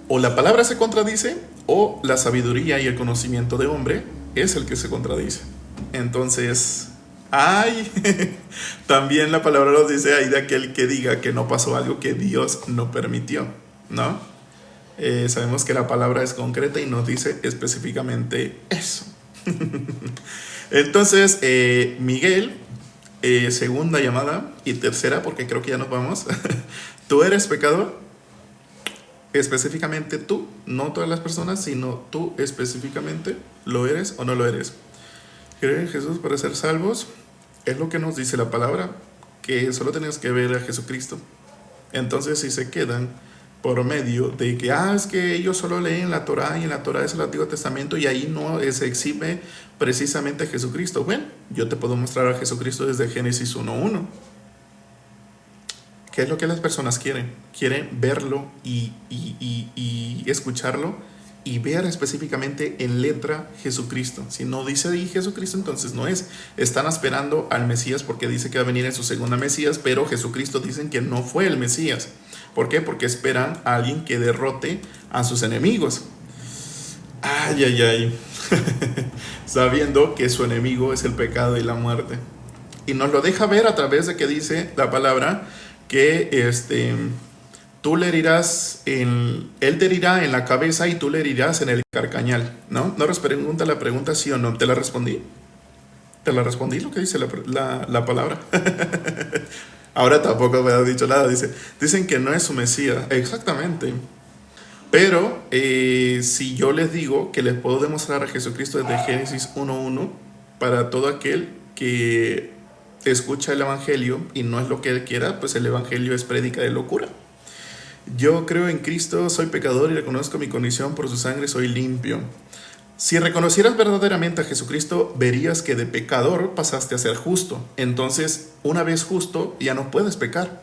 o la palabra se contradice, o la sabiduría y el conocimiento de hombre es el que se contradice. Entonces, también la palabra nos dice ahí de aquel que diga que no pasó algo que Dios no permitió, ¿no? Sabemos que la palabra es concreta y nos dice específicamente eso. Entonces, Miguel, segunda llamada y tercera, porque creo que ya nos vamos. ¿Tú eres pecador? Específicamente tú, no todas las personas, sino tú específicamente, ¿lo eres o no lo eres? ¿Creer en Jesús para ser salvos? Es lo que nos dice la palabra, que solo tenemos que ver a Jesucristo. Entonces, si se quedan por medio de que, es que ellos solo leen la Torá y en la Torá es el Antiguo Testamento y ahí no se exhibe precisamente a Jesucristo. Bueno, yo te puedo mostrar a Jesucristo desde Génesis 1:1. ¿Qué es lo que las personas quieren? Quieren verlo y escucharlo y ver específicamente en letra Jesucristo. Si no dice ahí Jesucristo, entonces no es. Están esperando al Mesías porque dice que va a venir en su segunda Mesías, pero Jesucristo dicen que no fue el Mesías. ¿Por qué? Porque esperan a alguien que derrote a sus enemigos. Sabiendo que su enemigo es el pecado y la muerte. Y nos lo deja ver a través de que dice la palabra que tú le herirás él te herirá en la cabeza y tú le herirás en el carcañal, ¿no? No pregunta la pregunta sí o no. ¿Te la respondí? ¿Te la respondí lo que dice la palabra? Ahora tampoco me ha dicho nada. Dicen que no es su Mesías. Exactamente. Pero si yo les digo que les puedo demostrar a Jesucristo desde Génesis 1:1 para todo aquel que escucha el Evangelio y no es lo que él quiera, pues el Evangelio es prédica de locura. Yo creo en Cristo, soy pecador y reconozco mi condición, por su sangre soy limpio. Si reconocieras verdaderamente a Jesucristo, verías que de pecador pasaste a ser justo. Entonces, una vez justo, ya no puedes pecar.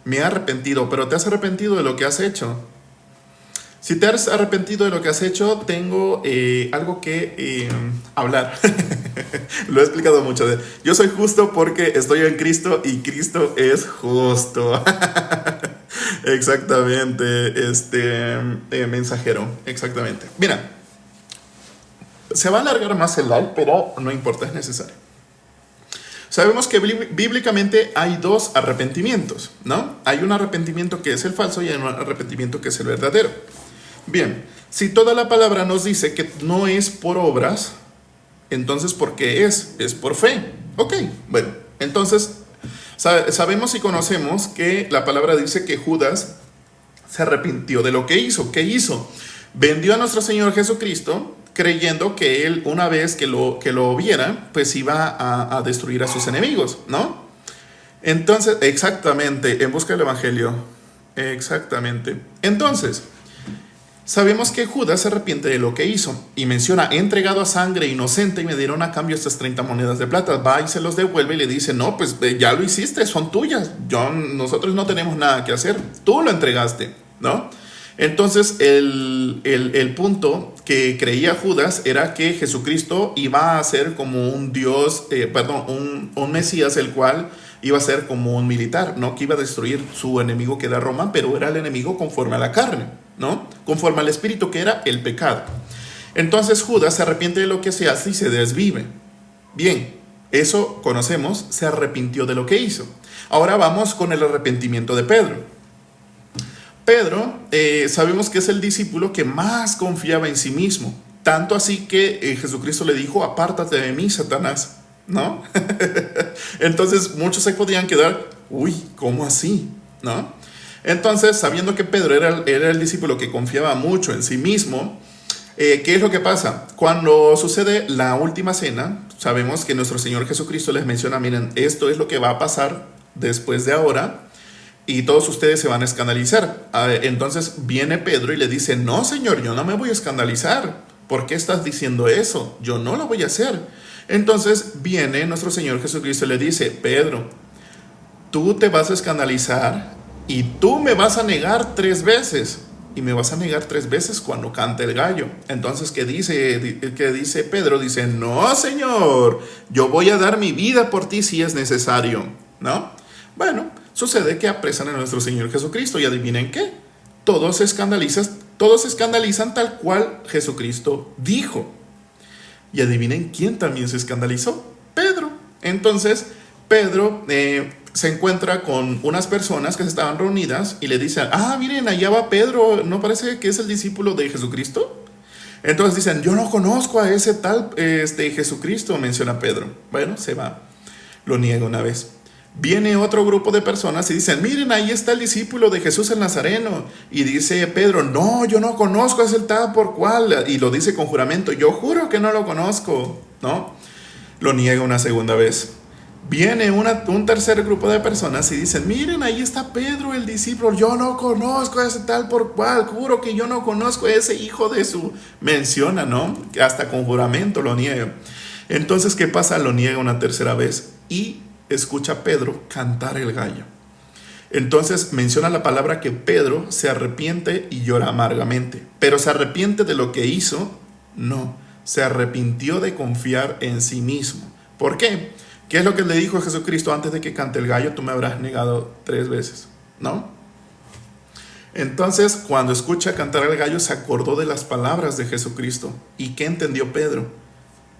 Me he arrepentido, pero ¿te has arrepentido de lo que has hecho? Si te has arrepentido de lo que has hecho, tengo algo que hablar. Lo he explicado mucho. Yo soy justo porque estoy en Cristo y Cristo es justo. Exactamente. Mensajero. Exactamente. Mira, se va a alargar más el live, pero no importa, es necesario. Sabemos que bíblicamente hay dos arrepentimientos, ¿no? Hay un arrepentimiento que es el falso y hay un arrepentimiento que es el verdadero. Bien, si toda la palabra nos dice que no es por obras, entonces ¿por qué es? Es por fe. Ok, bueno, entonces sabemos y conocemos que la palabra dice que Judas se arrepintió de lo que hizo. ¿Qué hizo? Vendió a nuestro Señor Jesucristo creyendo que él, una vez que lo viera, pues iba a destruir a sus enemigos, ¿no? Entonces, exactamente, en busca del Evangelio. Exactamente. Entonces, Sabemos que Judas se arrepiente de lo que hizo y menciona, he entregado a sangre inocente y me dieron a cambio estas 30 monedas de plata. Va y se los devuelve y le dice, no, pues ya lo hiciste, son tuyas. Nosotros no tenemos nada que hacer, tú lo entregaste, ¿no? Entonces el punto que creía Judas era que Jesucristo iba a ser como un Dios, un Mesías, el cual iba a ser como un militar, ¿no? Que iba a destruir su enemigo, que era Roma, pero era el enemigo conforme a la carne, ¿no? Conforme al espíritu, que era el pecado. Entonces Judas se arrepiente de lo que se hace y se desvive. Bien, eso conocemos, se arrepintió de lo que hizo. Ahora vamos con el arrepentimiento de Pedro. Pedro, sabemos que es el discípulo que más confiaba en sí mismo, tanto así que Jesucristo le dijo, apártate de mí, Satanás, ¿no? Entonces muchos se podían quedar, uy, ¿cómo así? ¿No? Entonces, sabiendo que Pedro era el discípulo que confiaba mucho en sí mismo, ¿qué es lo que pasa? Cuando sucede la última cena, sabemos que nuestro Señor Jesucristo les menciona, miren, esto es lo que va a pasar después de ahora, y todos ustedes se van a escandalizar. Entonces viene Pedro y le dice, no, Señor, yo no me voy a escandalizar. ¿Por qué estás diciendo eso? Yo no lo voy a hacer. Entonces viene nuestro Señor Jesucristo y le dice, Pedro, tú te vas a escandalizar y tú me vas a negar 3 veces. Y me vas a negar 3 veces cuando cante el gallo. Entonces, ¿qué dice Pedro? Dice, no, Señor, yo voy a dar mi vida por ti si es necesario, ¿no? Bueno, sucede que apresan a nuestro Señor Jesucristo y adivinen qué, todos se escandalizan tal cual Jesucristo dijo. Y adivinen quién también se escandalizó, Pedro. Entonces Pedro se encuentra con unas personas que se estaban reunidas y le dicen, miren, allá va Pedro, ¿no parece que es el discípulo de Jesucristo? Entonces dicen, yo no conozco a ese tal Jesucristo, menciona Pedro. Bueno, se va, lo niega una vez. Viene otro grupo de personas y dicen, miren, ahí está el discípulo de Jesús el Nazareno. Y dice Pedro, no, yo no conozco a ese tal por cual. Y lo dice con juramento, yo juro que no lo conozco, ¿no? Lo niega una segunda vez. Viene un tercer grupo de personas y dicen, miren, ahí está Pedro el discípulo, yo no conozco a ese tal por cual, juro que yo no conozco a ese hijo de su... Menciona, ¿no? Hasta con juramento lo niega. Entonces, ¿qué pasa? Lo niega una tercera vez y escucha a Pedro cantar el gallo. Entonces menciona la palabra que Pedro se arrepiente y llora amargamente. Pero ¿se arrepiente de lo que hizo? No, se arrepintió de confiar en sí mismo. ¿Por qué? ¿Qué es lo que le dijo a Jesucristo antes de que cante el gallo? Tú me habrás negado 3 veces, ¿no? Entonces, cuando escucha cantar el gallo, se acordó de las palabras de Jesucristo. ¿Y qué entendió Pedro?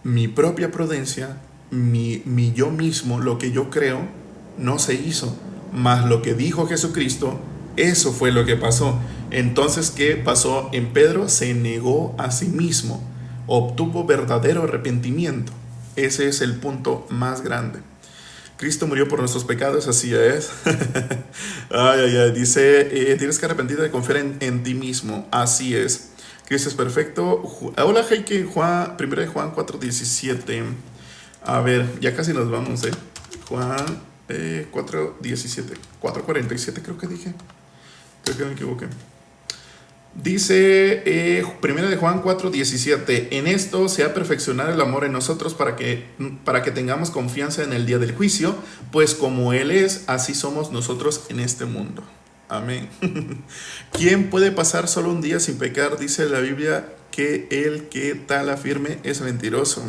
Mi propia prudencia, mi yo mismo, lo que yo creo, no se hizo, mas lo que dijo Jesucristo, eso fue lo que pasó. Entonces, ¿qué pasó en Pedro? Se negó a sí mismo, obtuvo verdadero arrepentimiento. Ese es el punto más grande. Cristo murió por nuestros pecados, así es. Dice, tienes que arrepentirte de confiar en ti mismo, así es. Cristo es perfecto. Hola, Heike, 1 de Juan 4:17. A ver, ya casi nos vamos, Juan 4:17, 4:47 creo que dije. Creo que me equivoqué. Dice 1 de Juan 4:17, en esto se ha perfeccionado el amor en nosotros para que tengamos confianza en el día del juicio, pues como Él es, así somos nosotros en este mundo. Amén. ¿Quién puede pasar solo un día sin pecar? Dice la Biblia que el que tal afirme es mentiroso.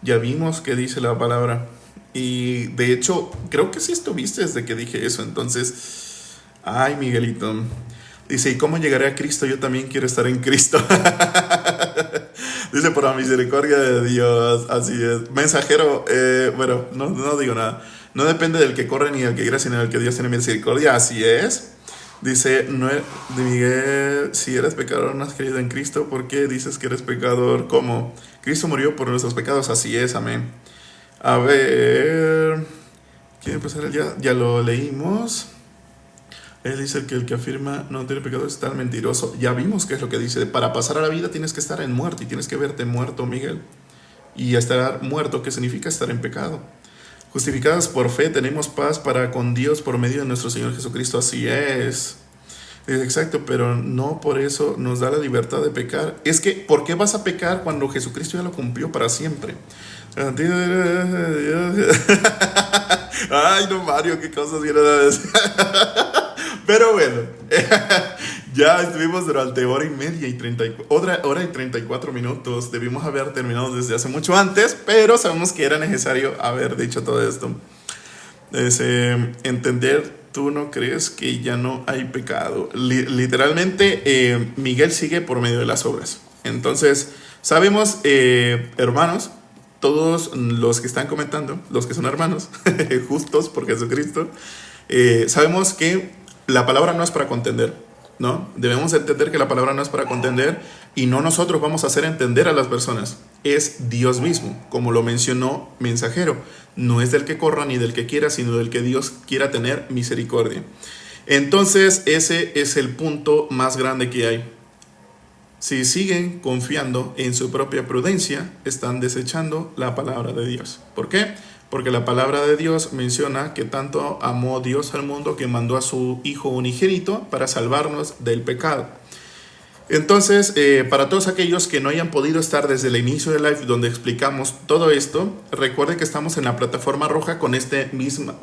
Ya vimos que dice la palabra. Y de hecho, creo que sí estuviste desde que dije eso. Entonces, ay, Miguelito. Dice, ¿y cómo llegaré a Cristo? Yo también quiero estar en Cristo. Dice, por la misericordia de Dios. Así es. Mensajero, bueno, no digo nada. No depende del que corre ni del que quiera, sino del que Dios tiene misericordia. Así es. Dice, de Miguel, si eres pecador, no has creído en Cristo, ¿por qué dices que eres pecador? ¿Cómo? Cristo murió por nuestros pecados, así es, amén. A ver, ¿quiere empezar el día? Ya lo leímos. Él dice que el que afirma no tiene pecado es tan mentiroso. Ya vimos qué es lo que dice. Para pasar a la vida tienes que estar en muerte y tienes que verte muerto, Miguel. Y estar muerto, ¿qué significa? Estar en pecado. Justificadas por fe tenemos paz para con Dios por medio de nuestro Señor Jesucristo, así es. Exacto, pero no por eso nos da la libertad de pecar. Es que, ¿por qué vas a pecar cuando Jesucristo ya lo cumplió para siempre? Ay, no, Mario, qué cosas vienes a decir. Pero bueno, ya estuvimos durante hora y media y 34 minutos. Debimos haber terminado desde hace mucho antes, pero sabemos que era necesario haber dicho todo esto. Entender, tú no crees que ya no hay pecado. Literalmente, Miguel sigue por medio de las obras. Entonces, sabemos, hermanos, todos los que están comentando, los que son hermanos, justos por Jesucristo, sabemos que la palabra no es para contender, ¿no? Debemos entender que la palabra no es para contender y no nosotros vamos a hacer entender a las personas. Es Dios mismo, como lo mencionó Mensajero. No es del que corra ni del que quiera, sino del que Dios quiera tener misericordia. Entonces, ese es el punto más grande que hay. Si siguen confiando en su propia prudencia, están desechando la palabra de Dios. ¿Por qué? Porque la palabra de Dios menciona que tanto amó Dios al mundo que mandó a su Hijo unigénito para salvarnos del pecado. Entonces, para todos aquellos que no hayan podido estar desde el inicio del live donde explicamos todo esto, recuerden que estamos en la plataforma roja con este mismo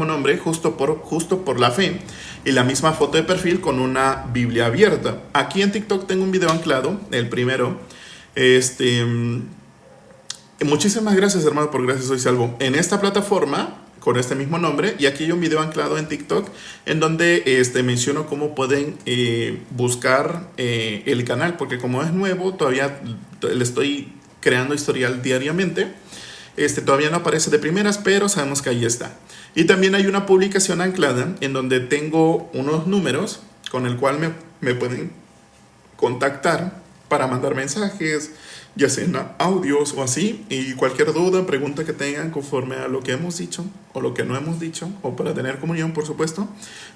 nombre, justo por la fe, y la misma foto de perfil con una Biblia abierta. Aquí en TikTok tengo un video anclado, el primero. Muchísimas gracias, hermano, por gracias soy salvo. En esta plataforma, con este mismo nombre, y aquí hay un video anclado en TikTok en donde menciono cómo pueden buscar el canal, porque como es nuevo, todavía le estoy creando historial diariamente. Todavía no aparece de primeras, pero sabemos que ahí está. Y también hay una publicación anclada en donde tengo unos números con el cual me pueden contactar para mandar mensajes, ya sean audios o así, y cualquier duda, pregunta que tengan conforme a lo que hemos dicho o lo que no hemos dicho, o para tener comunión, por supuesto.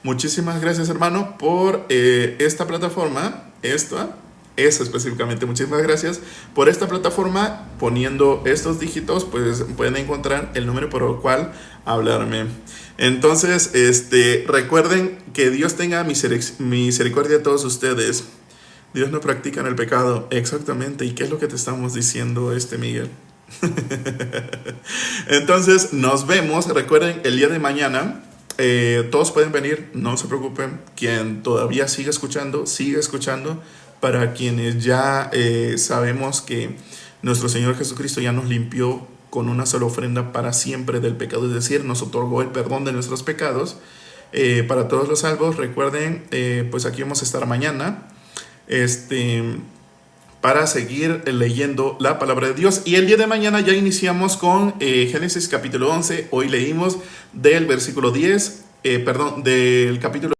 Muchísimas gracias, hermano, por esta plataforma, esa específicamente. Muchísimas gracias por esta plataforma. Poniendo estos dígitos, pues pueden encontrar el número por el cual hablarme. Entonces, recuerden que Dios tenga misericordia de todos ustedes. Dios no practica en el pecado. Exactamente. ¿Y qué es lo que te estamos diciendo, Miguel? Entonces, nos vemos. Recuerden, el día de mañana, todos pueden venir, no se preocupen. Quien todavía sigue escuchando, sigue escuchando. Para quienes ya sabemos que nuestro Señor Jesucristo ya nos limpió con una sola ofrenda para siempre del pecado, es decir, nos otorgó el perdón de nuestros pecados. Para todos los salvos, recuerden, pues aquí vamos a estar mañana, para seguir leyendo la palabra de Dios. Y el día de mañana ya iniciamos con Génesis capítulo 11. Hoy leímos del versículo 10, del capítulo